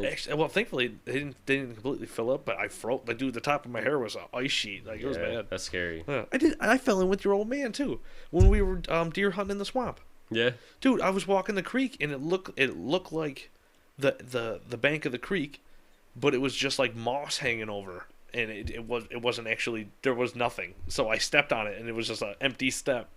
Actually, well, thankfully they didn't completely fill up, but I froze. Like, dude, the top of my hair was an ice sheet. Like, it was bad. That's scary. Yeah, I fell in with your old man too when we were deer hunting in the swamp. Yeah, dude, I was walking the creek, and it looked like the bank of the creek, but it was just like moss hanging over. And it wasn't actually, there was nothing, so I stepped on it, and it was just an empty step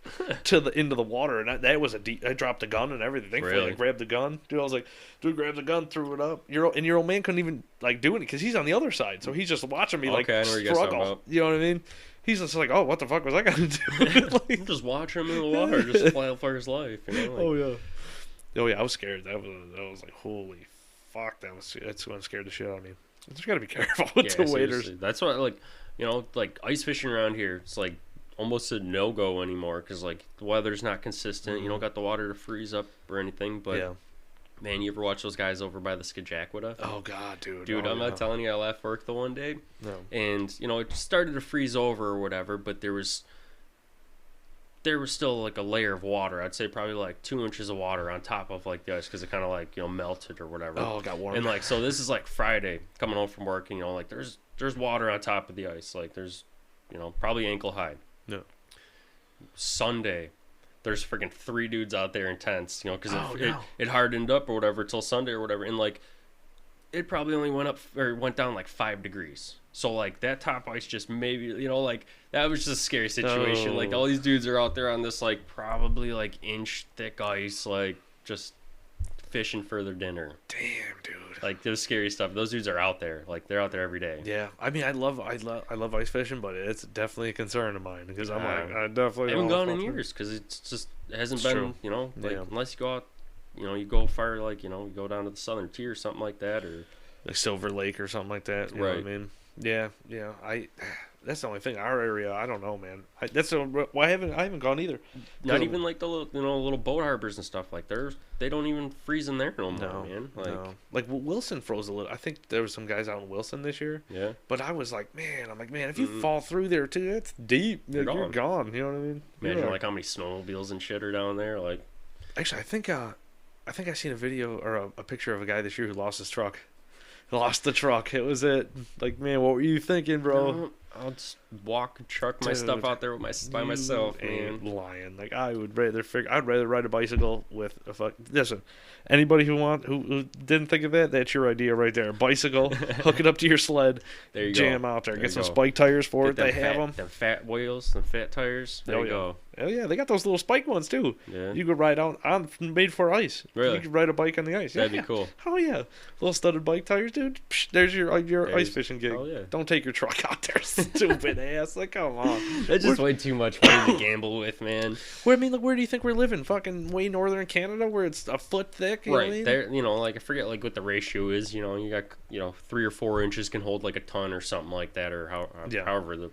into the water, and that was I dropped the gun and everything. Thankfully, really? I grabbed the gun, dude. I was like, dude, grab the gun, threw it up. Your old man couldn't even do it because he's on the other side, so he's just watching me I know struggle. You know what I mean? He's just like, oh, what the fuck was I gonna do? I'm just watching him in the water, just fly for his life. Oh yeah, I was scared. That was like, holy fuck, that's what scared the shit out of me. You just gotta be careful with the waders. Seriously. That's why, ice fishing around here, it's almost a no-go anymore because the weather's not consistent. You don't got the water to freeze up or anything, but Man, you ever watch those guys over by the Skajakwita? Oh God, dude. Dude, I'm not telling you. I left work the one day, and it started to freeze over or whatever, but there was still like a layer of water. I'd say probably like 2 inches of water on top of like the ice because it kind of like melted or whatever. Oh, it got warm. And like so, this is like Friday coming home from work, and like there's water on top of the ice, like there's probably ankle high. No. Sunday, there's freaking 3 dudes out there in tents, because it hardened up or whatever till Sunday or whatever, and like it probably only went down like 5 degrees. So like that top ice just maybe like that was just a scary situation. Oh. Like all these dudes are out there on this like probably like inch thick ice, like just fishing for their dinner. Damn, dude. Like those scary stuff. Those dudes are out there. Like they're out there every day. Yeah, I mean, I love ice fishing, but it's definitely a concern of mine because I'm like, I definitely haven't gone in years because it hasn't been true. unless you go out, you go far, like you go down to the Southern Tier or something like that, or like Silver Lake or something like that. You know right. what I mean? Yeah. That's the only thing. Our area, I don't know, man. I haven't gone either. Not even like the little boat harbors and stuff. Like they don't even freeze in there no more, man. Like Wilson froze a little. I think there was some guys out in Wilson this year. Yeah. But I was like, man, if you fall through there too, it's deep. You're gone. You know what I mean? Imagine like how many snowmobiles and shit are down there. Like, actually, I think I seen a video or a picture of a guy this year who lost his truck. Lost the truck. It was it. Like, man, what were you thinking, bro? I'll just walk and truck my stuff out there by myself, man. Lying. Like I'd rather ride a bicycle with a listen. Anybody who didn't think of that's your idea right there. Bicycle, hook it up to your sled, there you jam go. out there. Get some spike tires for it. They have them. Them fat wheels, them fat tires. There you go. Oh yeah, they got those little spike ones too. Yeah. You could ride out on made for ice. Really? You could ride a bike on the ice. That'd be cool. Oh yeah, little studded bike tires, dude. Psh, there's your ice fishing gig. Oh yeah. Don't take your truck out there, stupid ass. Like, come on. That's just way too much money to gamble with, man. Where do you think we're living? Fucking way northern Canada, where it's a foot thick. You know what I mean? There, like I forget like what the ratio is. You got 3 or 4 inches can hold like a ton or something like that, or however the.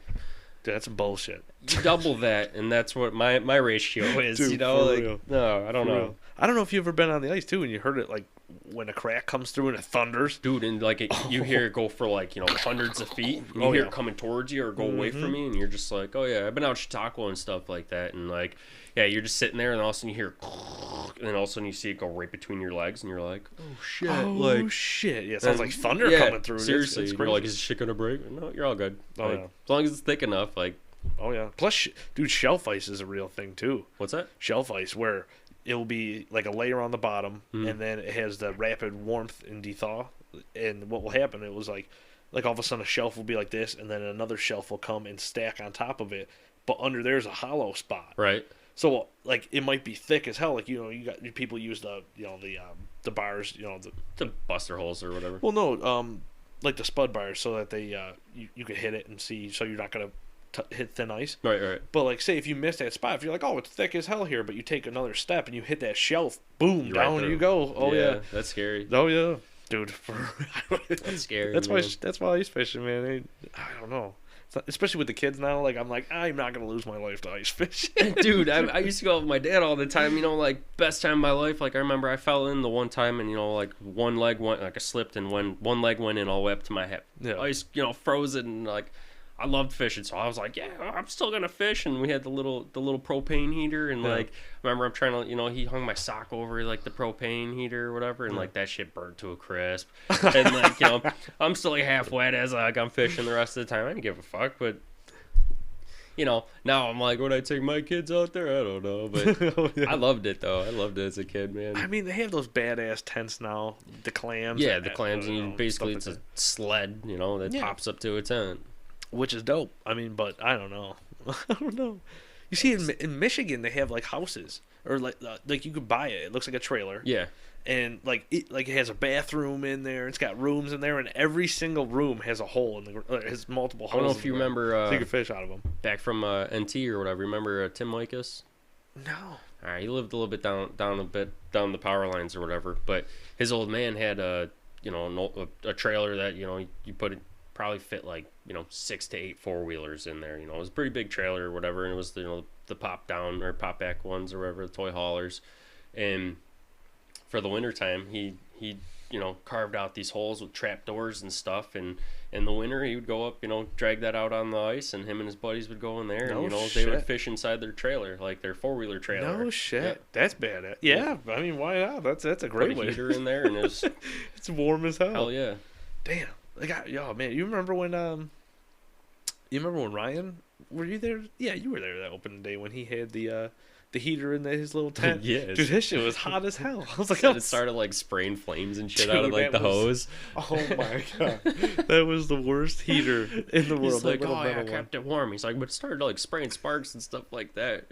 Dude, that's bullshit. You double that, and that's what my ratio is. Dude, no, I don't know. Real. I don't know if you've ever been on the ice too, and you heard it like when a crack comes through and it thunders, dude, and like you hear it go for like hundreds of feet. And you hear it coming towards you or go away from you, and you're just like, oh yeah, I've been out Chautauqua and stuff like that, and like you're just sitting there, and all of a sudden you hear, and then all of a sudden you see it go right between your legs, and you're like, oh shit, yeah, it sounds like thunder coming through. Seriously, it's you're like, is this shit gonna break? No, you're all good. As long as it's thick enough, like. Oh yeah. Plus, dude, shelf ice is a real thing too. What's that? Shelf ice, where it'll be like a layer on the bottom, and then it has the rapid warmth and thaw. And what will happen? It was like all of a sudden a shelf will be like this, and then another shelf will come and stack on top of it. But under there's a hollow spot. Right. So like it might be thick as hell. Like you got people use the bars, the buster holes or whatever. Well, no, like the spud bars, so that they you could hit it and see, so you're not gonna hit thin ice. Right. But like, say if you miss that spot, if you're like, oh, it's thick as hell here, but you take another step and you hit that shelf, boom, you're down you go. Oh yeah, that's scary. Oh yeah, dude. That's scary. That's why ice fishing, man. I don't know. Especially with the kids now, like I'm I'm not gonna lose my life to ice fishing. Dude, I used to go out with my dad all the time. Like best time of my life. Like I remember I fell in the one time, and like one leg went, like I slipped, and one leg went in all the way up to my hip. Yeah. Ice, frozen, and like. I loved fishing, so I was like, yeah, I'm still gonna fish. And we had the little propane heater, and like, remember I'm trying to, he hung my sock over like the propane heater or whatever, and like that shit burned to a crisp. And like, I'm still like half wet as like I'm fishing the rest of the time. I didn't give a fuck, but now I'm like, would I take my kids out there? I don't know, but I loved it though. I loved it as a kid, man. I mean, they have those badass tents now, the clams. Yeah, the clams, and basically it's a sled, that pops up to a tent. Which is dope. I mean, but I don't know. I don't know. You see, in Michigan, they have like houses, or like you could buy it. It looks like a trailer. Yeah. And it has a bathroom in there. It's got rooms in there, and every single room has a hole has multiple holes. I don't know if you remember. So you can fish out of them. Back from NT or whatever. Remember Tim Likas? No. All right, he lived a little bit down the power lines or whatever. But his old man had a trailer that you put it. Probably fit like 6 to 8 4-wheelers in there. It was a pretty big trailer or whatever, and it was the pop down or pop back ones or whatever, the toy haulers. And for the wintertime, he carved out these holes with trap doors and stuff, and in the winter he would go up, drag that out on the ice, and him and his buddies would go in there, and they would fish inside their trailer, like their 4-wheeler trailer. No shit. Yep. That's bad. Yeah, I mean, why not? That's a great way. Put a heater in there, and it's it's warm as hell. Hell yeah. Damn. Yo, man, you remember when Ryan? Were you there? Yeah, you were there that opening day when he had the heater in his little tent. Yeah, dude, his shit was hot as hell. I was like, it started like spraying flames and shit out of like the hose. Oh my god, that was the worst heater in the world. He's like, oh yeah, I kept it warm. He's like, but it started like spraying sparks and stuff like that.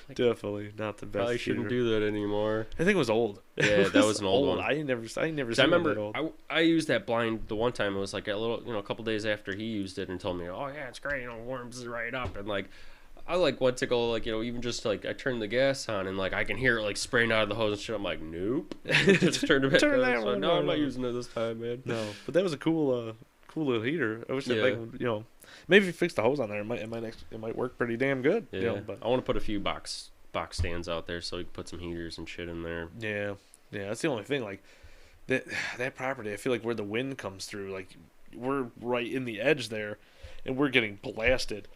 Like, definitely not the best. Probably shouldn't do that anymore. I think it was old. Yeah, that was an old one. I ain't never seen I remember that old. I used that blind the one time. It was like a couple days after he used it and told me, oh yeah, it's great. Warms it right up, and like. I went to go even just I turned the gas on and I can hear it spraying out of the hose and shit. I'm like, nope. Just turned it back on. So, no, I'm not using it this time, man. No, but that was a cool little heater. I wish that maybe if you fix the hose on there, it might work pretty damn good. Yeah, but I want to put a few box stands out there so we can put some heaters and shit in there. Yeah, that's the only thing. That property, I feel like where the wind comes through, we're right in the edge there. And we're getting blasted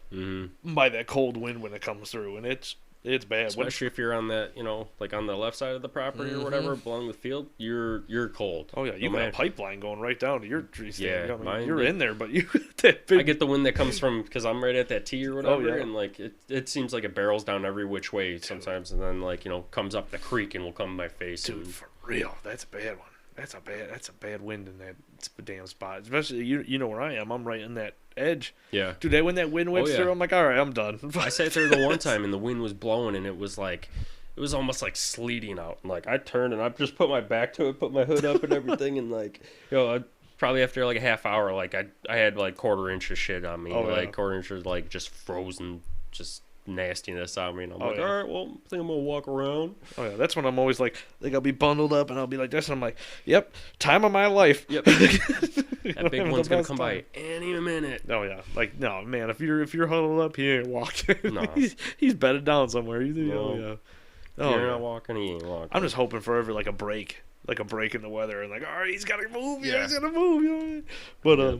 by that cold wind when it comes through, and it's bad. Especially if you're on that, on the left side of the property or whatever, along the field, you're cold. Oh yeah, you got a pipeline going right down to your tree stand. Yeah, you're in there, but you that big... I get the wind that comes from because I'm right at that tee or whatever, and it seems like it barrels down every which way sometimes, and then comes up the creek and will come in my face. Dude, for real, that's a bad one. That's a bad wind in that damn spot. Especially you know where I am. I'm right in that edge. Yeah. Dude, when that wind went through, I'm like, all right, I'm done. I sat there the one time and the wind was blowing and it was almost like sleeting out. And I turned and I just put my back to it, put my hood up and everything, and probably after a half hour, I had quarter inch of shit on me, quarter inch of just frozen, just nastiness on me, and I'm all right, well, I think I'm gonna walk around. Oh yeah, that's when I'm always I'll be bundled up and I'll be like this, and I'm like, yep, time of my life. Yep. That big one's gonna come by any minute. Oh yeah, no man, if you're huddled up, he ain't walking. No. he's bedded down somewhere. No. Yeah. You're not walking, he ain't walking. I'm just hoping for every a break in the weather, and all right, he's gotta move. Yeah, he's gotta move. But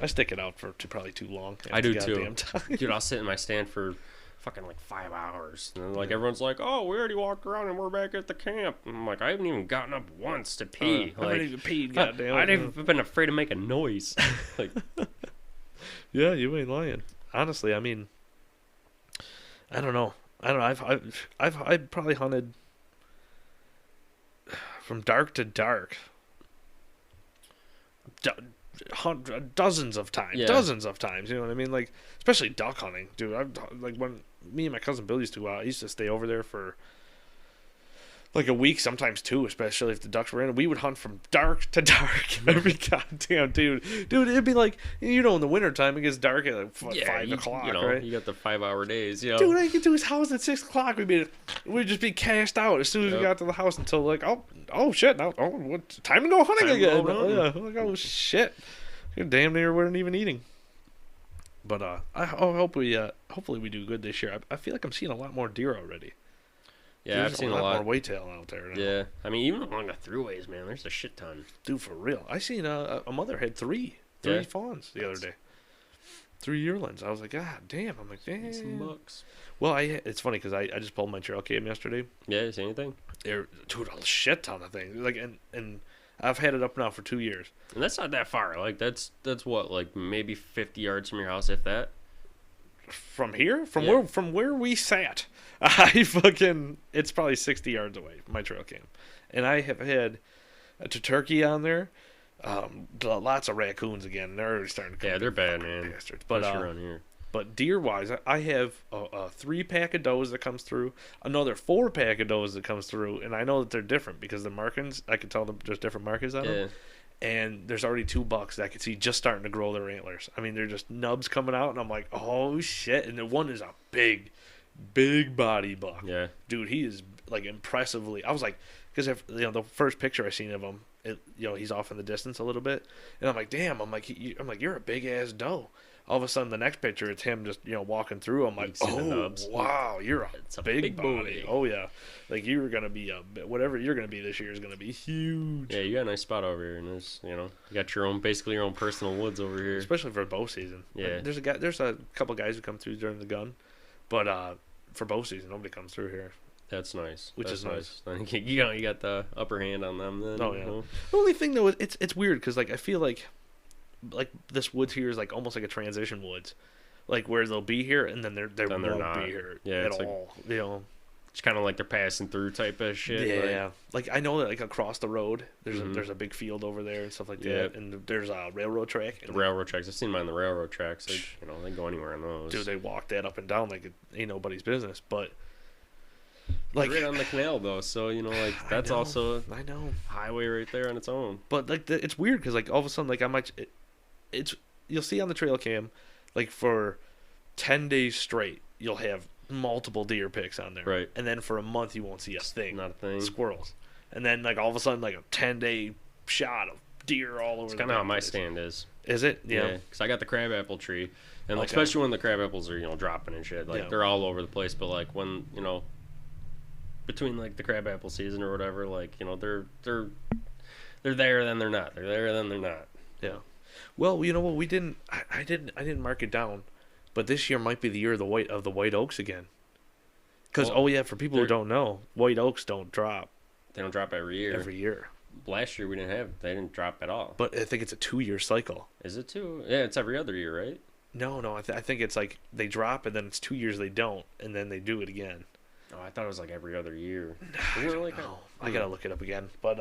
I stick it out for probably too long. I do too. Dude, I'll sit in my stand for fucking 5 hours. And then everyone's like, oh, we already walked around and we're back at the camp. And I'm like, I haven't even gotten up once to pee. I haven't even peed, goddamn. I've even been afraid to make a noise. Yeah, you ain't lying. Honestly, I mean, I don't know. I've probably hunted from dark to dark. Dozens of times, you know what I mean? Especially duck hunting, dude. When me and my cousin Bill used to go out, I used to stay over there for a week, sometimes 2, especially if the ducks were in. We would hunt from dark to dark every goddamn dude. It'd be in the wintertime, it gets dark at 5 o'clock, right? You got the 5-hour days, Dude, I get to his house at 6 o'clock. We'd just be cashed out as soon as we got to the house until oh shit, now what time to go hunting again? Oh shit, you damn near weren't even eating. But hopefully we do good this year. I feel like I'm seeing a lot more deer already. Yeah, I've seen a lot more whitetail out there now. Yeah, I mean, even along the throughways, man, there's a shit ton. Dude, for real. I seen a mother had three fawns the other day. 3 yearlings. I was like, God damn. I'm like, damn. Some bucks. Well, it's funny because I just pulled my trail cam yesterday. Yeah, you see anything? Dude, a shit ton of things. And I've had it up now for 2 years. And that's not that far. That's what, maybe 50 yards from your house, if that? From here? From where we sat. It's probably 60 yards away, my trail cam. And I have had a turkey on there. Lots of raccoons again. They're already starting to come. Yeah, they're bad, man. Bastards. Around here. But deer-wise, I have a 3-pack of does that comes through, another 4-pack of does that comes through, and I know that they're different because the markings, I can tell them there's different markings on them. And there's already 2 bucks that I can see just starting to grow their antlers. I mean, they're just nubs coming out, and I'm like, oh shit! And the one is a big body buck. Yeah, dude, he is impressively. I was like, because if the first picture I seen of him, he's off in the distance a little bit, and I'm like, damn, I'm like, you're a big ass doe. All of a sudden, the next picture, it's him just walking through. I'm like, oh wow, you're a big body. Oh yeah, like you're gonna be whatever you're gonna be this year is gonna be huge. Yeah, you got a nice spot over here, and there's you got basically your own personal woods over here, especially for bow season. Yeah, there's a couple guys who come through during the gun, but for bow season, nobody comes through here. That's nice. Which is nice. You got the upper hand on them then. Oh yeah. The only thing though, it's weird because like I feel like this woods here is like almost like a transition woods, like where they'll be here and then they won't not be here at all. It's kind of like they're passing through type of shit. Yeah, like I know that like across the road there's a big field over there and stuff like that, and there's a railroad track. The railroad tracks, I've seen mine on the railroad tracks. They go anywhere on those. Dude, they walk that up and down like it ain't nobody's business, but. Like right on the canal though, so that's also I know highway right there on its own. But like it's weird because like all of a sudden like I might you'll see on the trail cam like for 10 days straight you'll have multiple deer pics on there, right? And then for a month you won't see a thing, not a thing, squirrels, and then like all of a sudden like a 10-day shot of deer all over. It's kind of how my stand is. Is it? Yeah, because I got the crabapple tree, and like especially when the crabapples are dropping and shit, like they're all over the place. But like when between like the crabapple season or whatever, like they're there, then they're not. They're there, then they're not. Yeah. Well, you know what? I didn't mark it down, but this year might be the year of the white oaks again. Because for people who don't know, white oaks don't drop. They don't drop every year. Every year. Last year they didn't drop at all. But I think it's a 2-year cycle. Is it 2? Yeah, it's every other year, right? No. I think it's like they drop and then it's 2 years they don't, and then they do it again. Oh, I thought it was like every other year. I gotta look it up again, but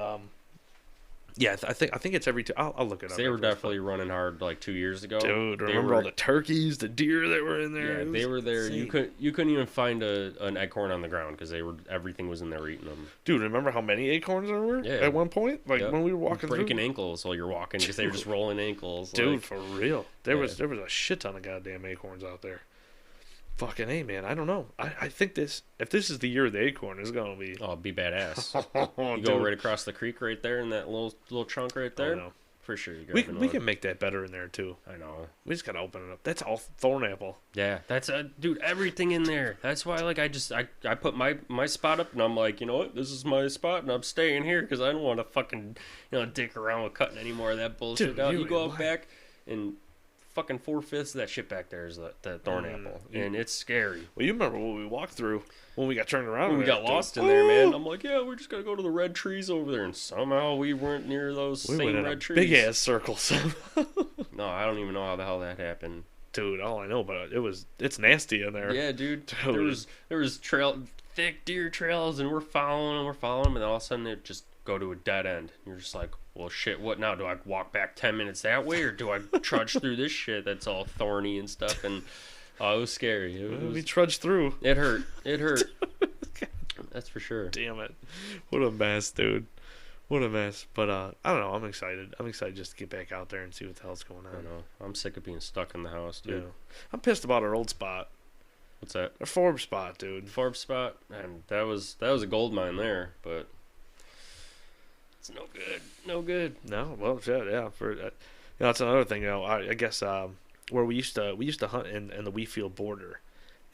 yeah, I think it's every 2. I'll look it up. They were definitely running hard like 2 years ago. Dude, remember all the turkeys, the deer that were in there? Yeah, they were there. Insane. You couldn't even find an acorn on the ground because everything was in there eating them. Dude, remember how many acorns there were at one point? Like when we were walking breaking ankles while you're walking because they were just rolling ankles. Dude, for real, there was a shit ton of goddamn acorns out there. Fucking A, man. I don't know. I think if this is the year of the acorn, it's going to be... Oh, it'd be badass. You go right across the creek right there in that little chunk right there. No. For sure. We can make that better in there, too. I know. We just got to open it up. That's all thorn apple. Yeah. That's, dude, everything in there. That's why, like, I put my spot up, and I'm like, you know what? This is my spot, and I'm staying here because I don't want to fucking, dick around with cutting any more of that bullshit out. You go out back and... Fucking 4/5 of that shit back there is that thorn apple, and it's scary. Well, you remember what we walked through when we got turned around? When we got lost in there, man. I'm like, yeah, we're just gonna go to the red trees over there, and somehow we weren't near those same red trees. Big ass circles. No, I don't even know how the hell that happened, dude. All I know about it's nasty in there. Yeah, dude. There was thick deer trails, and we're following them, and all of a sudden it just go to a dead end. You're just like, well, shit, what now? Do I walk back 10 minutes that way, or do I trudge through this shit that's all thorny and stuff? And it was scary. We trudged through. It hurt. That's for sure. Damn it. What a mess, dude. What a mess. But I don't know. I'm excited. Just to get back out there and see what the hell's going on. I know. I'm sick of being stuck in the house, dude. Yeah. I'm pissed about our old spot. What's that? Our Forbes spot, dude. Forbes spot? And that was a gold mine there, but... It's no good. No, well, shit, yeah. That's another thing. I guess where we used to hunt in the Wheatfield border,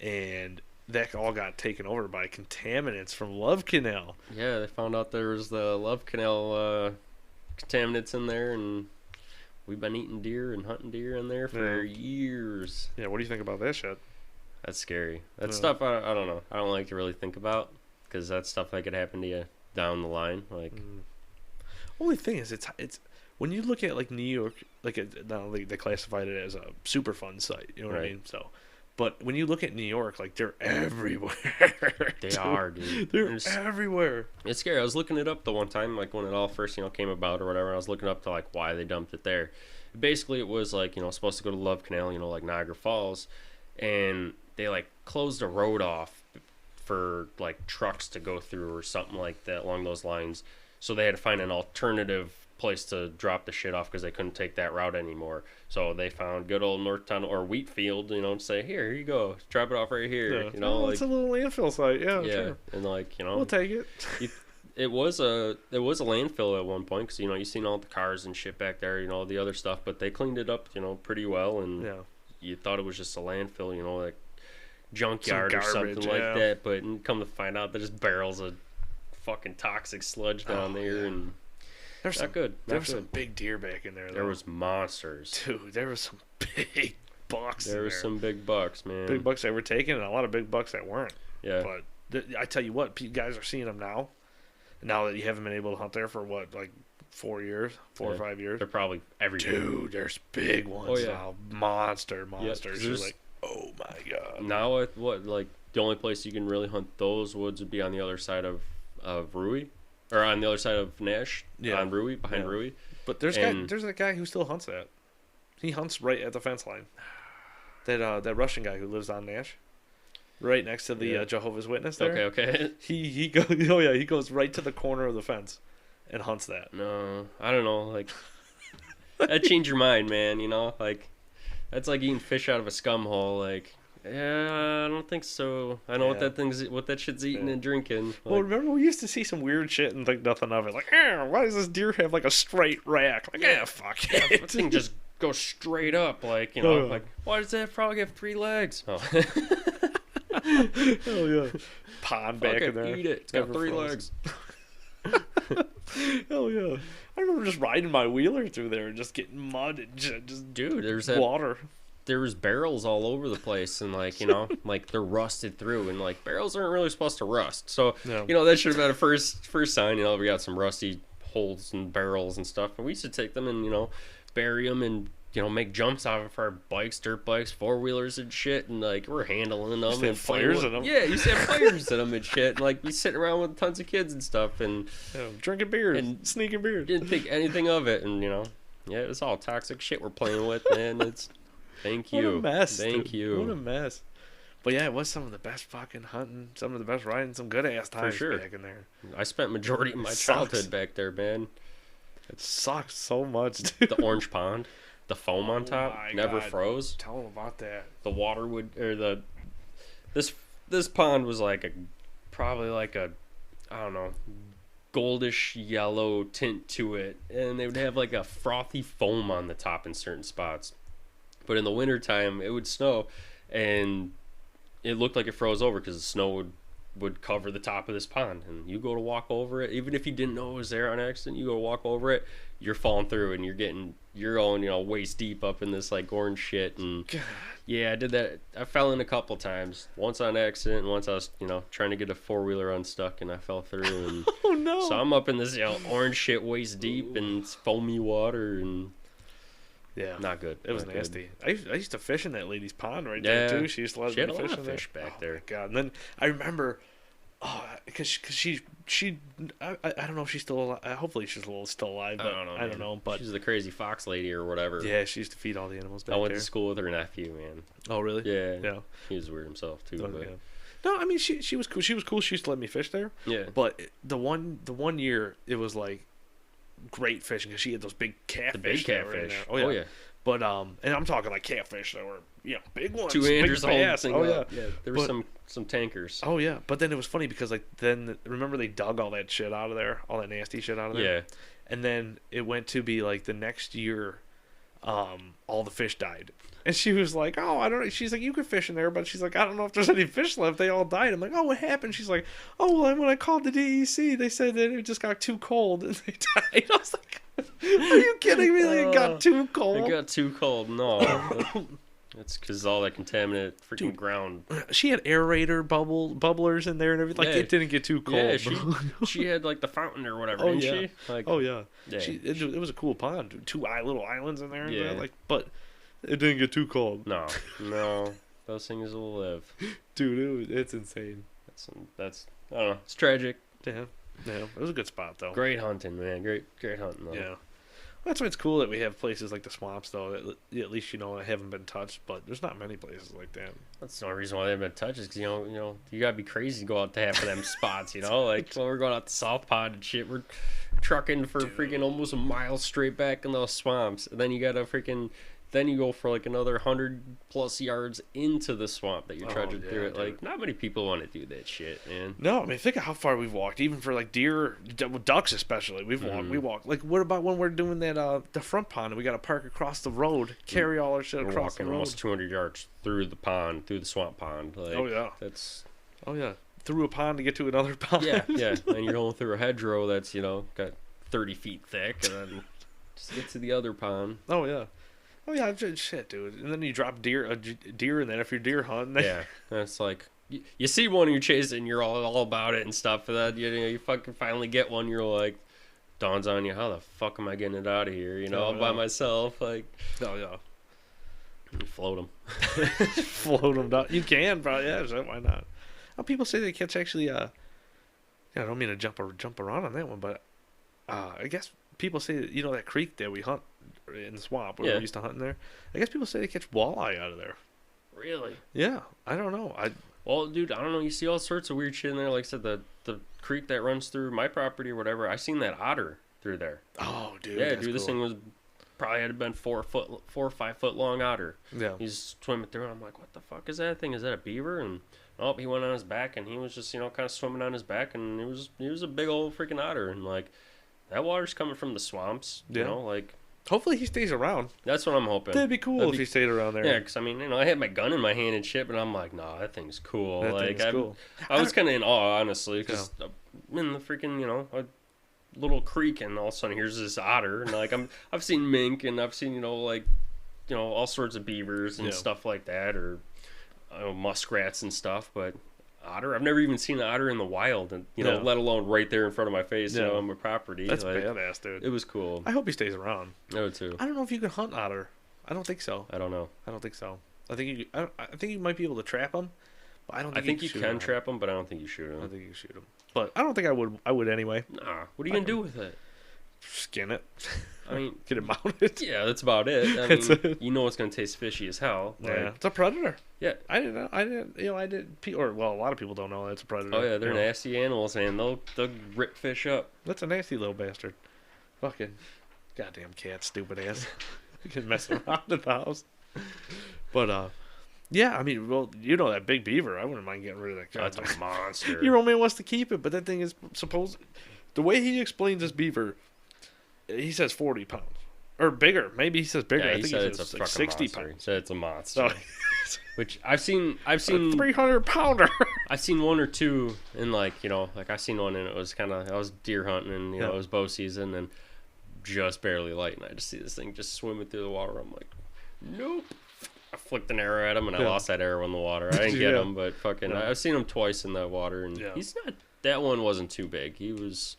and that all got taken over by contaminants from Love Canal. Yeah, they found out there was the Love Canal contaminants in there, and we've been eating deer and hunting deer in there for years. Yeah, what do you think about that shit? That's scary. That's stuff I don't know. I don't like to really think about because that's stuff that could happen to you down the line, like. Only thing is, it's when you look at like New York, like they classified it as a Superfund site. You know what I mean? So, but when you look at New York, like they're everywhere. They are, dude. They're everywhere. It's scary. I was looking it up the one time, like when it all first came about or whatever. I was looking up to like why they dumped it there. Basically, it was like supposed to go to Love Canal, like Niagara Falls, and they like closed a road off for like trucks to go through or something like that along those lines. So they had to find an alternative place to drop the shit off because they couldn't take that route anymore. So they found good old Northtown or Wheatfield, and say, here you go, drop it off right here. Yeah. It's a little landfill site. Yeah, sure. And like, we'll take it. it was a landfill at one point because you seen all the cars and shit back there, the other stuff, but they cleaned it up, pretty well, and you thought it was just a landfill, like junkyard or something like that, but come to find out there's barrels of fucking toxic sludge down there, and there's not good. There was some big deer back in there. There was monsters, dude. There was some big bucks. There was some big bucks, man. Big bucks that were taken, and a lot of big bucks that weren't. Yeah, but I tell you what, guys are seeing them now. Now that you haven't been able to hunt there for what, like 4 years, 4 or 5 years. They're probably everywhere. Dude, there's big ones now. Monsters. You're like, oh my god. Now, the only place you can really hunt those woods would be on the other side of Rui, or on the other side of Nash, on Rui, behind Rui. But there's a guy who still hunts that. He hunts right at the fence line. That Russian guy who lives on Nash. Right next to the Jehovah's Witness there. Okay. He goes. Oh yeah, he goes right to the corner of the fence, and hunts that. No, I don't know. Like that changed your mind, man. Like that's like eating fish out of a scum hole. Like, yeah, I don't think so. I know what that shit's eating and drinking. Like, well, remember we used to see some weird shit and think nothing of it. Like, why does this deer have like a straight rack? Like, fuck it. That thing just goes straight up. Like, like why does that frog have 3 legs? Oh. Hell yeah. Pond back in there. Eat it. It's got 3 legs. Hell yeah. I remember just riding my wheeler through there and just getting mud and just dude, there's water. There was barrels all over the place, and like they're rusted through, and like barrels aren't really supposed to rust. So that should have been a first sign. We got some rusty holes and barrels and stuff, and we used to take them and bury them and make jumps out of our bikes, dirt bikes, 4-wheelers and shit, and like we're handling them and fires in them. Yeah, you used to have fires in them and shit, and like be sitting around with tons of kids and stuff, and drinking beer and sneaking beer. Didn't think anything of it, and it was all toxic shit we're playing with, man. It's thank you, what a mess, thank dude. you, what a mess. But yeah, it was some of the best fucking hunting, some of the best riding, some good ass times back in there. I spent majority of my childhood back there, man. It sucks so much, dude. The orange pond. The foam on top never froze. Tell them about that. The water would, or this pond was probably like a, I don't know, goldish yellow tint to it, and they would have like a frothy foam on the top in certain spots. But in the wintertime, it would snow, and it looked like it froze over because the snow would cover the top of this pond, and you go to walk over it, even if you didn't know it was there on accident, you go to walk over it, you're falling through, and you're going waist deep up in this like orange shit. And God. Yeah, I did that. I fell in a couple times, once on accident, and once I was trying to get a 4-wheeler unstuck, and I fell through, and oh no. So I'm up in this orange shit waist deep and it's foamy water, and not good. It was nasty. Good. I used to fish in that lady's pond right there too. She used to let me fish in there. Back there. God. And then I remember, because she I don't know if she's still alive. Hopefully she's still alive. But I don't know. But she's the crazy fox lady or whatever. Yeah, she used to feed all the animals back there. I went to school with her nephew, man. Oh really? Yeah. He was weird himself too. Oh, but. yeah. No, I mean she was cool. She was cool. She used to let me fish there. Yeah. But the one year it was like great fishing because she had those big catfish. The big catfish. Oh yeah. But and I'm talking like catfish that were big ones. 2 inches big bass. Oh yeah. There were some tankers. Oh yeah. But then it was funny because then remember they dug all that shit out of there, all that nasty shit out of there. Yeah. And then it went to be like the next year, all the fish died. And she was like, oh, I don't know. She's like, you could fish in there, but she's like, I don't know if there's any fish left. They all died. I'm like, oh, what happened? She's like, oh, well, when I called the DEC, they said that it just got too cold and they died. I was like, are you kidding me? Like, it got too cold. It got too cold. No. That's because all that contaminated freaking ground. She had aerator bubblers in there and everything. Like, it didn't get too cold. Yeah, she had like the fountain or whatever, didn't she? Like, oh, yeah. It was a cool pond. 2 little islands in there. Yeah. But it didn't get too cold. No. Those things will live. Dude, it's insane. That's I don't know. It's tragic. Yeah. It was a good spot, though. Great hunting, man. Great hunting, though. Yeah. That's why it's cool that we have places like the swamps, though, that at least, haven't been touched, but there's not many places like that. That's the only reason why they haven't been touched is because, you got to be crazy to go out to half of them spots, Like, when we're going out to South Pond and shit, we're trucking for freaking almost a mile straight back in those swamps. And then you got to freaking then you go for like another 100+ yards into the swamp that you're trudging through it. Like, not many people want to do that shit, man. No, I mean, think of how far we've walked, even for like deer, ducks especially. We walk. Like, what about when we're doing that the front pond and we got to park across the road, carry all our shit across the road? Almost 200 yards through the pond, through the swamp pond. Like, through a pond to get to another pond. Yeah. And you're going through a hedgerow that's got 30 feet thick, and then just get to the other pond. Oh yeah, shit, dude. And then you drop deer, and then if you're deer hunting, it's like you see one you're chasing, you're all about it and stuff. And then you fucking finally get one, you're like, dawns on you, how the fuck am I getting it out of here? All by myself, like. Oh yeah. You float them. Float them down. You can, probably. Yeah, so why not? People say they catch actually. I don't mean to jump around on that one, but I guess people say that, that creek that we hunt in the swamp where we used to hunt in there. I guess people say they catch walleye out of there. Really? Yeah, I don't know. Well, dude, I don't know. You see all sorts of weird shit in there. Like I said, the creek that runs through my property or whatever. I seen that otter through there. Oh, dude. Yeah, dude, cool. This thing was probably had been 4 or 5 foot long otter. Yeah. He's swimming through, and I'm like, what the fuck is that thing? Is that a beaver? And he went on his back, and he was just kind of swimming on his back, and he was a big old freaking otter, and like that water's coming from the swamps. Like. Hopefully he stays around. That's what I'm hoping. That'd be cool if he stayed around there. Yeah, because I mean, I had my gun in my hand and shit, but I'm like, nah, that thing's cool. Cool. I was kind of in awe, honestly, because I'm in the freaking, a little creek, and all of a sudden here's this otter, and like I've seen mink, and I've seen all sorts of beavers and stuff like that, or muskrats and stuff, but. Otter. I've never even seen an otter in the wild, and let alone right there in front of my face, on my property. That's badass, dude. It was cool. I hope he stays around. I would too. I don't know if you can hunt otter. I don't think so. I don't know. I don't think so. I think you might be able to trap them, but I don't think. I think you can trap them, but I don't think you shoot them. I think you shoot them, but I don't think I would. I would anyway. Nah. What are you gonna do with it? Skin it. I mean, get it mounted. Yeah, that's about it. I mean, it's gonna taste fishy as hell. Yeah, it's a predator. Yeah, I didn't know. A lot of people don't know it's a predator. Oh yeah, they're nasty animals, and they'll rip fish up. That's a nasty little bastard. Fucking goddamn cat, stupid ass. You can mess around in the house. But yeah, I mean, well, that big beaver. I wouldn't mind getting rid of that guy. That's a monster. Your old man wants to keep it, but that thing is supposed. The way he explains this beaver. He says 40 pounds. Or bigger. Maybe he says bigger. Yeah, I think he said it's like 60 monster. pounds. He said it's a monster. Which I've seen a 300-pounder. I've seen one or two in I seen one and it was I was deer hunting and it was bow season and just barely light, and I just see this thing just swimming through the water. I'm like, nope. I flicked an arrow at him and I lost that arrow in the water. I didn't get him, but I've seen him twice in that water, and that one wasn't too big. He was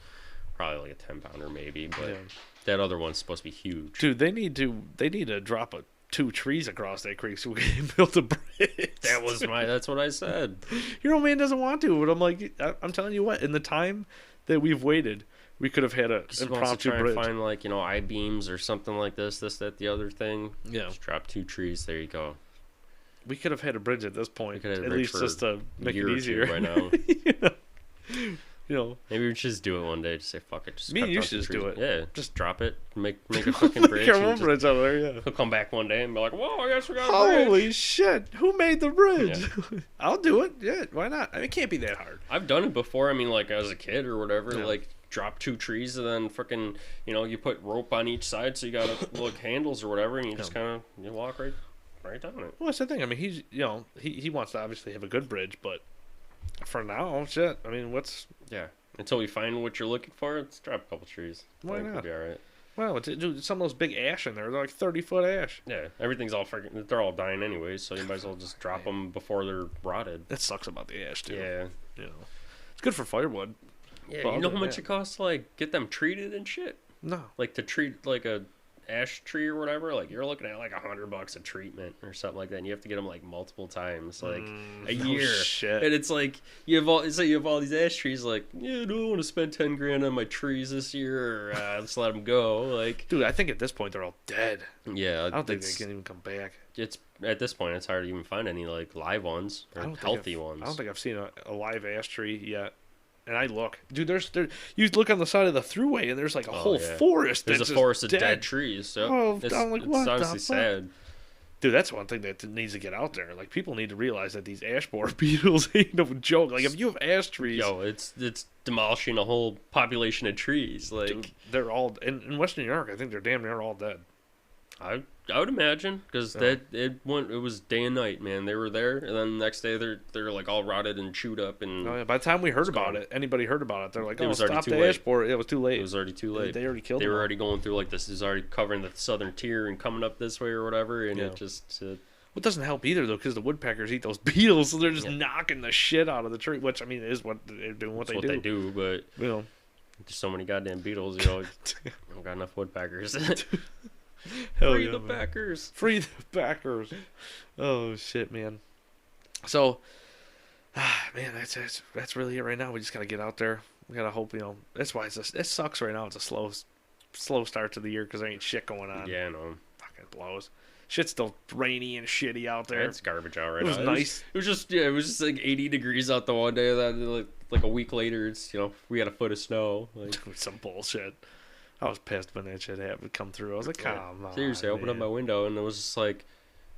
probably like a 10-pounder maybe, but that other one's supposed to be huge. Dude, they need to drop 2 trees across that creek so we can build a bridge. That's what I said. Your old man doesn't want to, but I'm like, I'm telling you what, in the time that we've waited, we could have had an impromptu bridge. Find I-beams or something like this, that, the other thing. Yeah. Just drop 2 trees. There you go. We could have had a bridge at this point, at least just to make it easier. Right now. Maybe we should just do it one day. Just say fuck it. Just me and you should just do it. Yeah, just drop it. Make a fucking bridge. Make a bridge out there. Yeah. He'll come back one day and be like, "Whoa, I guess we got a bridge." Holy shit! Who made the bridge? Yeah. I'll do it. Yeah, why not? I mean, it can't be that hard. I've done it before. I mean, as a kid or whatever. Yeah. Drop 2 trees and then freaking, you put rope on each side so you got handles or whatever, and you just kind of walk right down it. Well, that's the thing. I mean, he's he wants to obviously have a good bridge, but for now, shit. I mean, until we find what you're looking for, let's drop a couple trees. Why not? It'll be all right. Well, dude, some of those big ash in there, they're like 30-foot ash. Yeah, everything's all freaking. They're all dying anyways, so you might as well just drop them before they're rotted. That sucks about the ash too. Yeah, it's good for firewood. Yeah, you know how much it costs to get them treated and shit? No. To treat a ash tree or whatever, you're looking at $100 a treatment or something like that, and you have to get them multiple times, a year. Shit. And it's you have all these ash trees. I don't want to spend $10,000 on my trees this year, or just let them go. Dude, I think at this point they're all dead. Yeah, I don't think they can even come back. It's at this point it's hard to even find any live ones or healthy ones. I don't think I've seen a live ash tree yet. And I look, dude. You look on the side of the thruway, and there's like a whole forest. There's that's a forest of dead. dead trees. So oh, I'm like, what it's honestly sad. Dude, that's one thing that needs to get out there. Like, people need to realize that these ash borer beetles ain't no joke. Like, if you have ash trees, it's demolishing a whole population of trees. Like, dude, they're all in Western New York. I think they're damn near all dead. I would imagine, because it was day and night, man. They were there, and then the next day they're like all rotted and chewed up. And by the time we heard about it, anybody heard about it, they're like, "Oh, stop the ash borer." It was too late. It was already too late. They already killed. They were already going through like this is already covering the southern tier and coming up this way or whatever, and it just. It doesn't help either though, because the woodpeckers eat those beetles, so they're just knocking the shit out of the tree. Which I mean, is what they're doing. What they do, but there's so many goddamn beetles. I don't got enough woodpeckers. Free the Packers. Free the Packers. Oh shit, man. So, man, that's really it right now. We just gotta get out there. We gotta hope, That's why it sucks right now. It's a slow start to the year because there ain't shit going on. Yeah, I know. Fucking blows. Shit's still rainy and shitty out there. It's garbage out right now. It was nice. It was just like 80 degrees out the one day. That like a week later, it's we had a foot of snow. Like some bullshit. I was pissed when that shit happened come through. I was like, come on. Seriously, I opened up my window and it was just like,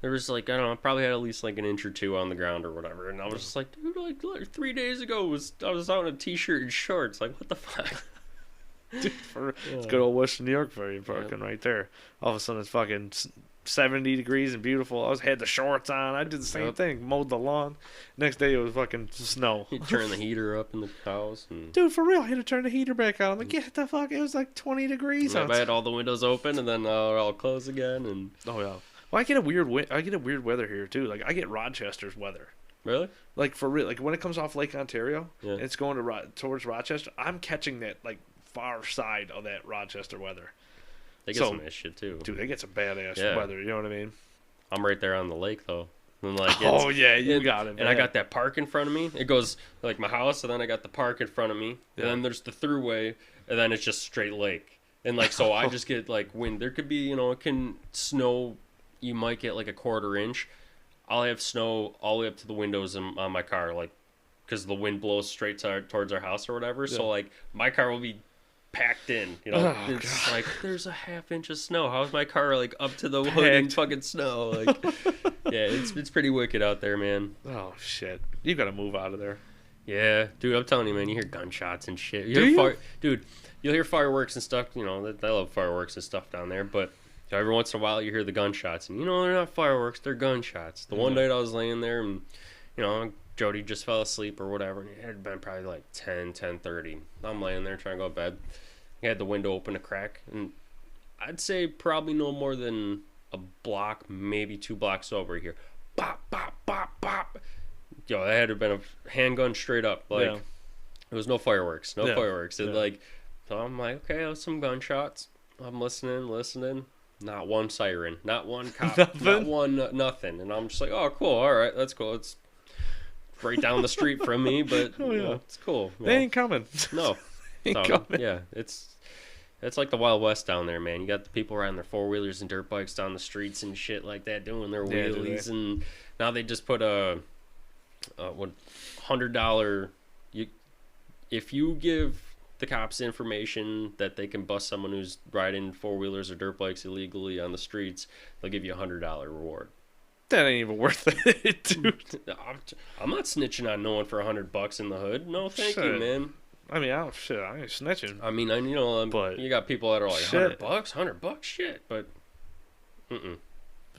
there was like, I don't know, I probably had at least like an inch or two on the ground or whatever. And I was just like, dude, like 3 days ago I was out in a t-shirt and shorts. Like, what the fuck? Dude, it's good old Western New York for you, fucking right there. All of a sudden it's fucking 70 degrees and beautiful. I had the shorts on. I did the same thing. Mowed the lawn. Next day it was fucking snow. You turn the heater up in the house. Dude, for real, I had to turn the heater back on. I'm like, get the fuck. It was like 20 degrees. I had all the windows open and then I'll close again. And oh yeah. Well, I get a weird weather here too. Like I get Rochester's weather. Really? Like for real. Like when it comes off Lake Ontario, and it's going towards Rochester. I'm catching that like far side of that Rochester weather. They get some ass shit too. Dude, they get some badass weather, you know what I mean? I'm right there on the lake though. And like you got it. And I got that park in front of me. It goes like my house, and then I got the park in front of me. And then there's the throughway, and then it's just straight lake. And like so I just get like wind. There could be, it can snow, you might get like a 1/4 inch. I'll have snow all the way up to the windows on my car, like because the wind blows straight towards our house or whatever. Yeah. So like my car will be packed in, it's God. Like there's a 1/2 inch of snow. How's my car like up to the hood in fucking snow? Like, yeah, it's pretty wicked out there, man. Oh shit, you gotta move out of there. Yeah, dude, I'm telling you, man. You hear gunshots and shit. Dude, you'll hear fireworks and stuff. They love fireworks and stuff down there. But every once in a while, you hear the gunshots, and they're not fireworks; they're gunshots. The one night I was laying there, and Jody just fell asleep or whatever, and it had been probably like 10:30. I'm laying there trying to go to bed. I had the window open a crack, and I'd say probably no more than a block, maybe 2 blocks over here. Bop, bop, bop, bop. That had to have been a handgun straight up. Like, there was no fireworks. Fireworks. And so I'm like, okay, that was some gunshots. I'm listening. Not one siren. Not one cop. Nothing. And I'm just like, oh, cool. All right, that's cool. It's right down the street from me, but it's cool. They ain't coming. No. Yeah, it's like the Wild West down there, man. You got the people riding their 4-wheelers and dirt bikes down the streets and shit like that, doing their wheelies, and now they just put a $100. If you give the cops information that they can bust someone who's riding 4-wheelers or dirt bikes illegally on the streets, they'll give you a $100 reward. That ain't even worth it, dude. I'm not snitching on no one for $100 in the hood. No, thank you, man. I mean, I ain't snitching. I mean, but you got people that are like $100, shit, but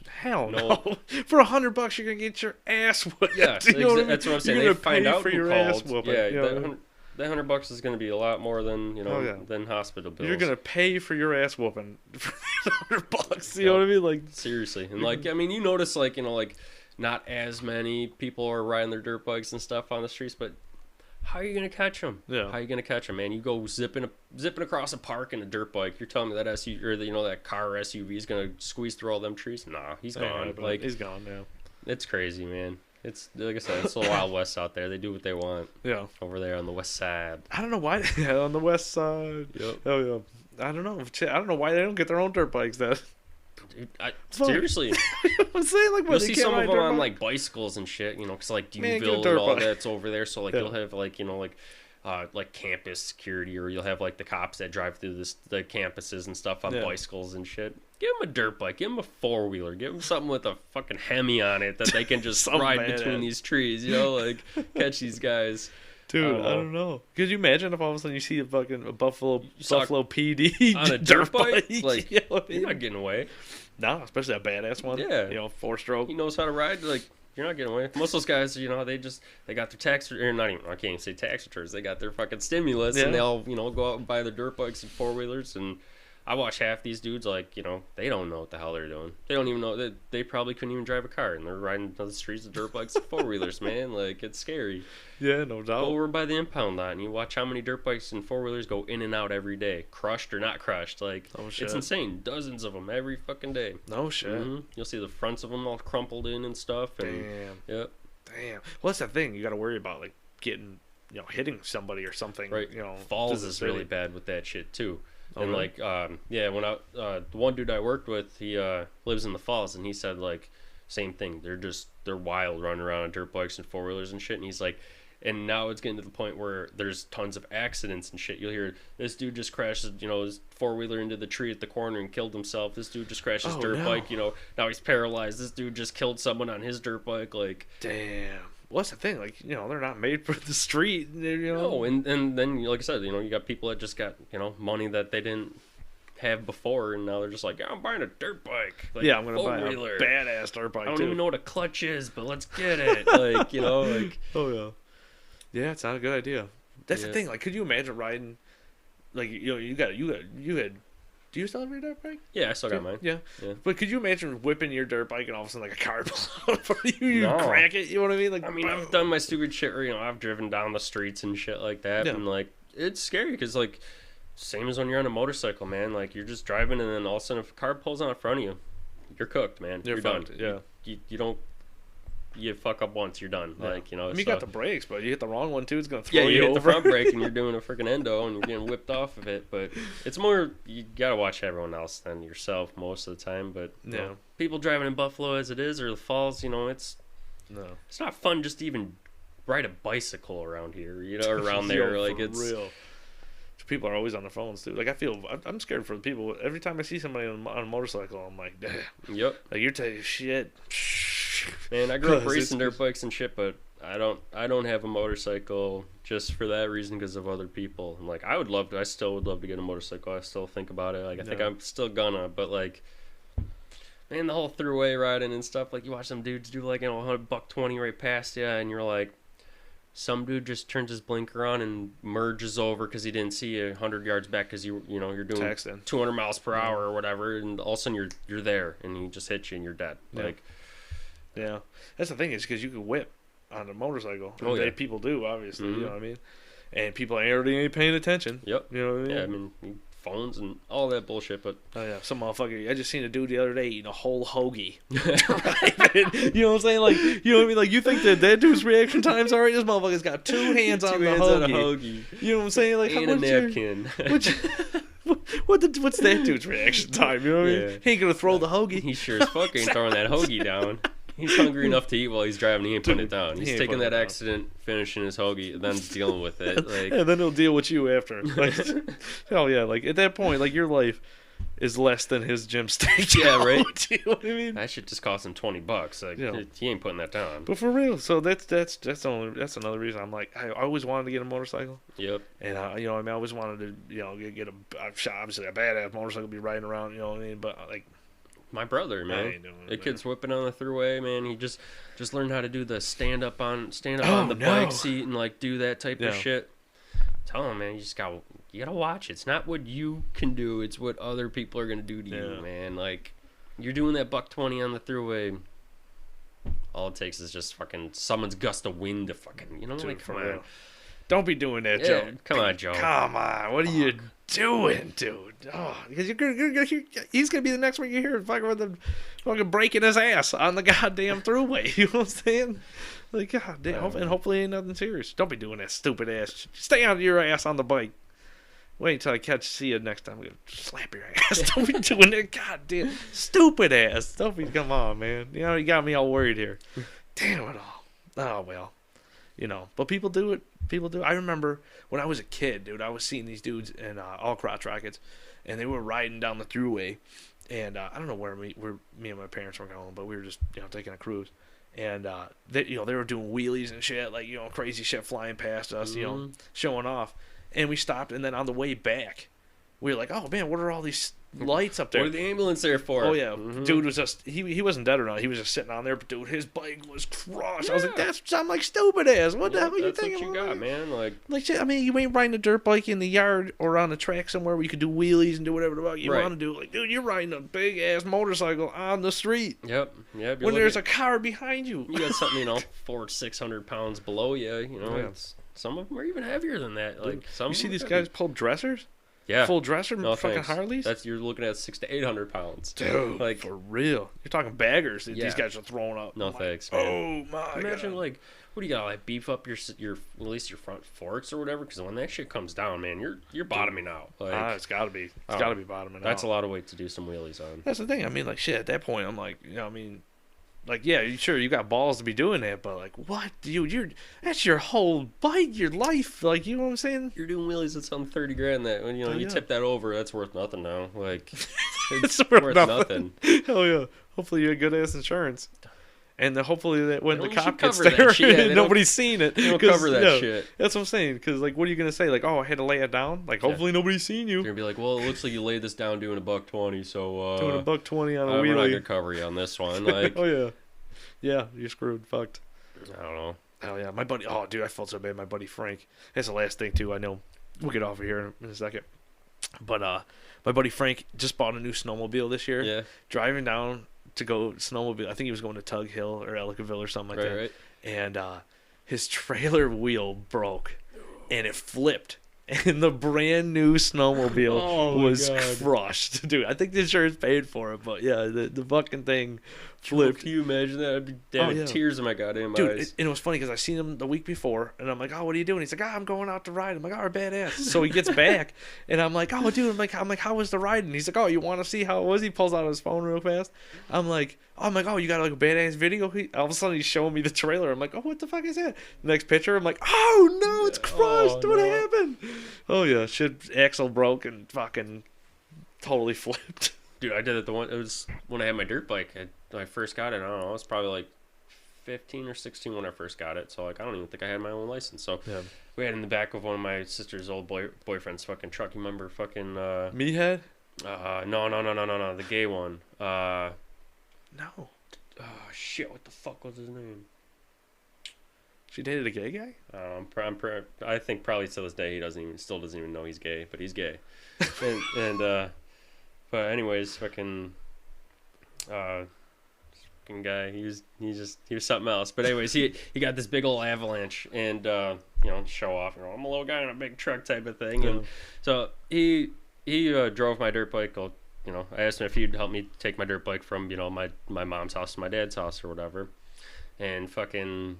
hell no. For $100, you're gonna get your ass whipped. Yeah, that's what I'm saying. They find out for your ass whooping. Yeah, that $100 is gonna be a lot more than than hospital bills. You're gonna pay for your ass whooping for $100. You know what I mean? Like seriously, and like I mean, you notice like not as many people are riding their dirt bikes and stuff on the streets, but how are you going to catch them? Yeah. How are you going to catch them, man? You go zipping across a park in a dirt bike. You're telling me that SUV or that car or SUV is going to squeeze through all them trees? Nah, he's gone. Like he's gone now. It's crazy, man. It's like I said, it's the Wild West out there. They do what they want. Yeah. Over there on the west side. I don't know why on the west side. Yep. Oh yeah. I don't know why they don't get their own dirt bikes then. Dude, seriously. I'm saying like you'll see some of them on like bicycles and shit, because like Duville and all that's over there. So like you'll have like like campus security, or you'll have like the cops that drive through the campuses and stuff on bicycles and shit. Give them a dirt bike, give them a 4-wheeler, give them something with a fucking Hemi on it that they can just ride between these trees, you know, like catch these guys. Dude, I don't know. Could you imagine if all of a sudden you see a fucking Buffalo PD on a dirt bike? Like, you know, you're not getting away. No, especially a badass one. Yeah. You know, 4-stroke. He knows how to ride. Like, you're not getting away. Most of those guys, you know, they got their tax, or not even, I can't even say tax returns. They got their fucking stimulus, and they all, you know, go out and buy their dirt bikes and 4-wheelers. And I watch half these dudes, like, you know, they don't know what the hell they're doing. They don't even know that they probably couldn't even drive a car, and they're riding down the streets with dirt bikes and 4-wheelers, man. Like, it's scary. Yeah, no doubt. Go over by the impound lot, and you watch how many dirt bikes and 4-wheelers go in and out every day, crushed or not crushed. Like, it's insane. Dozens of them every fucking day. No shit. Mm-hmm. You'll see the fronts of them all crumpled in and stuff. And, damn. Yep. Damn. Well, that's the thing. You got to worry about, like, getting, you know, hitting somebody or something. Right. You know, Falls is really bad with that shit, too. Oh, and, really? like, when the one dude I worked with, he lives in the Falls, and he said, like, same thing. They're wild running around on dirt bikes and 4-wheelers and shit. And he's like, and now it's getting to the point where there's tons of accidents and shit. You'll hear, this dude just crashed, you know, his 4-wheeler into the tree at the corner and killed himself. This dude just crashed his dirt bike, you know, now he's paralyzed. This dude just killed someone on his dirt bike, like. Damn. Well, that's the thing. Like, you know, they're not made for the street, you know. No, and then, like I said, you know, you got people that just got, you know, money that they didn't have before, and now they're just like, yeah, I'm buying a dirt bike. Like, yeah, I'm going to buy a badass dirt bike, I don't even know what a clutch is, but let's get it. Like, you know, like. Oh, yeah. Yeah, it's not a good idea. That's the thing. Like, could you imagine riding? Like, you know, you had. Do you still have your dirt bike? Yeah, I still got mine. Yeah. But could you imagine whipping your dirt bike and all of a sudden, like, a car pulls out in front of you, you crack it? You know what I mean? Like, I mean, I've done my stupid shit where, you know, I've driven down the streets and shit like that, and like, it's scary because, like, same as when you're on a motorcycle, man. Like, you're just driving, and then all of a sudden, if a car pulls out in front of you, you're cooked, man. You're done. Yeah. You don't. You fuck up once, you're done. Yeah. Like, you know. I mean, you got the brakes, but you hit the wrong one too. It's gonna throw you over. Yeah, you hit the front brake and you're doing a freaking endo and you're getting whipped off of it. But it's more, you gotta watch everyone else than yourself most of the time. But you know, people driving in Buffalo as it is, or the Falls, you know, it's not fun just to even ride a bicycle around here, you know, around there. Like, it's real. People are always on their phones too. Like, I'm scared for the people. Every time I see somebody on a motorcycle, I'm like, damn. Yep. Like, you're taking shit. Man, I grew up racing dirt bikes and shit, but I don't have a motorcycle just for that reason, because of other people. And like, I still would love to get a motorcycle. I still think about it. Like, I think I'm still gonna, but like, man, the whole throughway riding and stuff. Like, you watch some dudes do like, you know, $120 right past you, and you're like, some dude just turns his blinker on and merges over because he didn't see you 100 yards back because you're doing texting 200 miles per hour or whatever, and all of a sudden you're there, and he just hits you and you're dead. Like. Yeah, that's the thing, is because you can whip on a motorcycle. People do, obviously. Mm-hmm. You know what I mean? And people ain't paying attention. Yep. You know what I mean? Yeah, I mean, phones and all that bullshit, but. Oh, yeah. Some motherfucker. I just seen a dude the other day eating a whole hoagie. You know what I'm saying? Like, you know what I mean? Like, you think that dude's reaction time's alright? This motherfucker's got 2 hands on the hoagie. You know what I'm saying? Like, and a napkin. What's that dude's reaction time? You know what I mean? He ain't gonna throw the hoagie. He sure as fuck ain't throwing that hoagie down. He's hungry enough to eat while he's driving. He ain't putting it down. He's taking that accident, finishing his hoagie, and then dealing with it. Like, and then he'll deal with you after. Like, hell yeah! Like, at that point, like, your life is less than his gym steak. Yeah, right. You know what I mean? That shit just cost him $20. Like, he ain't putting that down. But for real, so that's another reason I'm like, I always wanted to get a motorcycle. Yep. And you know, I mean, I always wanted to, you know, get obviously a badass motorcycle, be riding around. You know what I mean? But like. My brother, man, the kid's whipping on the throughway, man. He just learned how to do the stand up on the bike seat and like do that type of shit. Tell him, man, you gotta watch it. It's not what you can do; it's what other people are gonna do to you, man. Like, you're doing that $120 on the throughway. All it takes is just fucking someone's gust of wind to fucking, you know, like, come on. Don't be doing that, Joe. Come on, Joe. Come on. What are you doing, dude? Oh, because he's going to be the next one you hear fucking breaking his ass on the goddamn throughway. You know what I'm saying? Like, God damn. And hopefully ain't nothing serious. Don't be doing that stupid ass. Stay out of your ass on the bike. Wait until I see you next time. I'm going to slap your ass. Don't be doing that. God damn. Stupid ass. Don't be, come on, man. You know, you got me all worried here. Damn it all. Oh, well. But people do it. People do. I remember when I was a kid, dude. I was seeing these dudes in all crotch rockets, and they were riding down the thruway, and I don't know where me and my parents were going, but we were just taking a cruise, and they were doing wheelies and shit, like crazy shit flying past us, showing off, and we stopped, and then on the way back, we were like, oh man, what are all these lights up there? What are the ambulance there for? Oh yeah, dude was just he wasn't dead or not. He was just sitting on there, but dude, his bike was crushed. Yeah. I was like, I'm like stupid ass. What the hell are you thinking? That's what you got, man. Like shit. I mean, you ain't riding a dirt bike in the yard or on a track somewhere where you could do wheelies and do whatever the fuck you want to do. Like, dude, you're riding a big ass motorcycle on the street. Yep. When there's a car behind you, you got something 400-600 pounds below you. It's, some of them are even heavier than that. Like some. You see these guys pull dressers? Yeah, full dresser, no, fucking thanks. Harleys. You're looking at 600 to 800 pounds, dude. Like for real, you're talking baggers. Yeah. These guys are throwing up. No thanks, man. Oh my! Imagine what do you got? Like beef up your at least your front forks or whatever, because when that shit comes down, man, you're bottoming out. Like it's gotta be. It's gotta be bottoming out. That's a lot of weight to do some wheelies on. That's the thing. I mean, like shit. At that point, I'm like, like, yeah, sure, you got balls to be doing that, but like, what, dude? That's your whole bike, your life. Like, you know what I'm saying? You're doing wheelies at some $30,000 that when you tip that over, that's worth nothing now. Like, it's worth nothing. Hell yeah! Hopefully you had good ass insurance, and hopefully that when the cop gets there, nobody's seen it. They don't cover that shit. That's what I'm saying. Because like, what are you gonna say? Like, oh, I had to lay it down. Like, hopefully nobody's seen you. You're gonna be like, well, it looks like you laid this down doing $120, so doing $120 on a wheelie. We're not gonna cover you on this one. Like, oh yeah. Yeah, you're screwed. Fucked. I don't know. Oh, yeah. My buddy... Oh, dude, I felt so bad. My buddy Frank. That's the last thing, too. I know. We'll get off of here in a second. But my buddy Frank just bought a new snowmobile this year. Yeah. Driving down to go snowmobile. I think he was going to Tug Hill or Ellicottville or something like that. Right. And his trailer wheel broke. And it flipped. And the brand new snowmobile was crushed. Dude, I think the insurance paid for it. But, yeah, the fucking thing... flipped. Can you imagine that? I'd be dead tears in my goddamn eyes. And it was funny because I seen him the week before, and I'm like, "Oh, what are you doing?" He's like, "I'm going out to ride." I'm like, "Oh, badass." So he gets back, and I'm like, "Oh, dude," I'm like, "How was the ride?" And he's like, "Oh, you want to see how it was?" He pulls out his phone real fast. I'm like, "Oh, you got like a badass video?" All of a sudden, he's showing me the trailer. I'm like, "Oh, what the fuck is that?" Next picture, I'm like, "Oh no, it's crushed. What happened?" Oh yeah, shit, axle broke and fucking totally flipped. Dude, I did it. It was when I had my dirt bike. When I first got it, I don't know, I was probably like 15 or 16 when I first got it. So like, I don't even think I had my own license. So we had in the back of one of my sister's old boyfriend's fucking truck. You remember fucking Meathead? No, the gay one. No. Oh shit! What the fuck was his name? She dated a gay guy? I think probably to this day he still doesn't even know he's gay, but he's gay. and but anyways, fucking guy, he was something else. But anyways, he got this big old Avalanche and show off. I'm a little guy in a big truck type of thing, and so he drove my dirt bike. I asked him if he'd help me take my dirt bike from my mom's house to my dad's house or whatever, and fucking.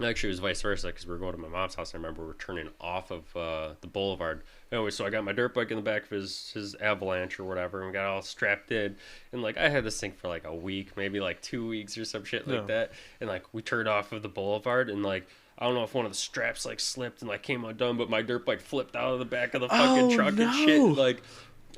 Actually, it was vice versa because we were going to my mom's house. I remember we were turning off of the boulevard. Anyway, so I got my dirt bike in the back of his Avalanche or whatever, and we got all strapped in. And like I had this thing for like a week, maybe like 2 weeks or some shit like that. And like we turned off of the boulevard, and like I don't know if one of the straps like slipped and like came undone, but my dirt bike flipped out of the back of the fucking truck and shit. And, like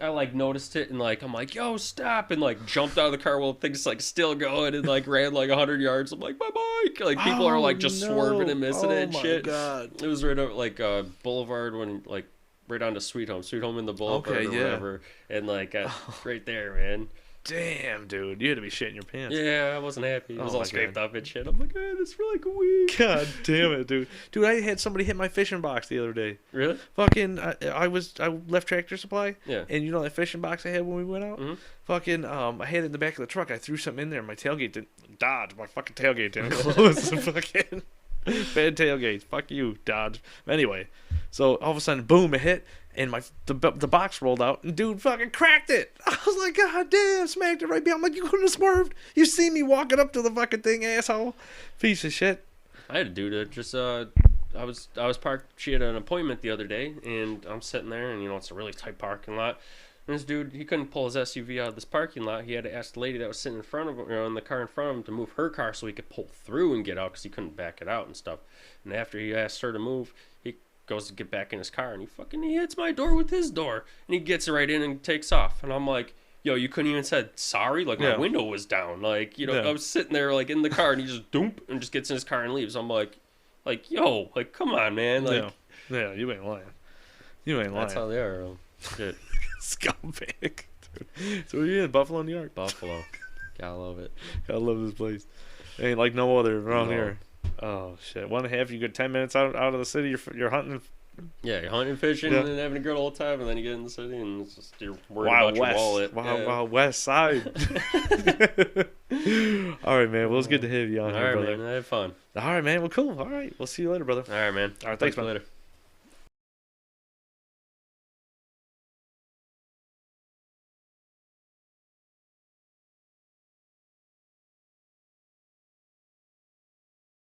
I like noticed it and like I'm like, yo, stop, and like jumped out of the car while things like still going and like ran like 100 yards. I'm like, my bike. Like people are like just swerving and missing it and shit. God. It was right over like Boulevard when like right onto Sweet Home in the Boulevard or whatever, and like right there, man. Damn, dude, you had to be shitting your pants. Yeah, I wasn't happy. It was all scraped up and shit. I'm like, that's for like a week. God damn it, dude. Dude, I had somebody hit my fishing box the other day. Really? Fucking, I left Tractor Supply. Yeah. And you know that fishing box I had when we went out? Mm-hmm. Fucking, I had it in the back of the truck. I threw something in there. My tailgate didn't dodge. My fucking tailgate didn't close. Fucking bad tailgate. Fuck you, Dodge. Anyway, so all of a sudden, boom, it hit. And the box rolled out, and dude fucking cracked it. I was like, God damn, smacked it right behind. I'm like, you couldn't have swerved. You see me walking up to the fucking thing, asshole. Piece of shit. I had a dude that just, I was parked. She had an appointment the other day, and I'm sitting there, and it's a really tight parking lot. And this dude, he couldn't pull his SUV out of this parking lot. He had to ask the lady that was sitting in front of him, in the car in front of him, to move her car so he could pull through and get out because he couldn't back it out and stuff. And after he asked her to move, he goes to get back in his car and he hits my door with his door. And he gets right in and takes off. And I'm like, yo, you couldn't even said sorry? Like, my window was down. Like, I was sitting there, like, in the car, and he just doomp and just gets in his car and leaves. I'm like, yo, like, come on, man. Like, yeah, you ain't lying. You ain't lying. That's how they are. Shit. Scumbag. So you're in Buffalo, New York? Buffalo. Gotta love it. Gotta love this place. Ain't like no other around here. Oh, shit. 1.5, you get 10 minutes out of the city, you're hunting. Yeah, you're hunting, fishing, and having a good old time, and then you get in the city, and it's just, you're worried about your wallet. Wow, West Side. All right, man. Well, it's good to have you on here, brother. All right, man. I had fun. All right, man. Well, cool. All right. We'll see you later, brother. All right, man. All right, thanks, man. Later.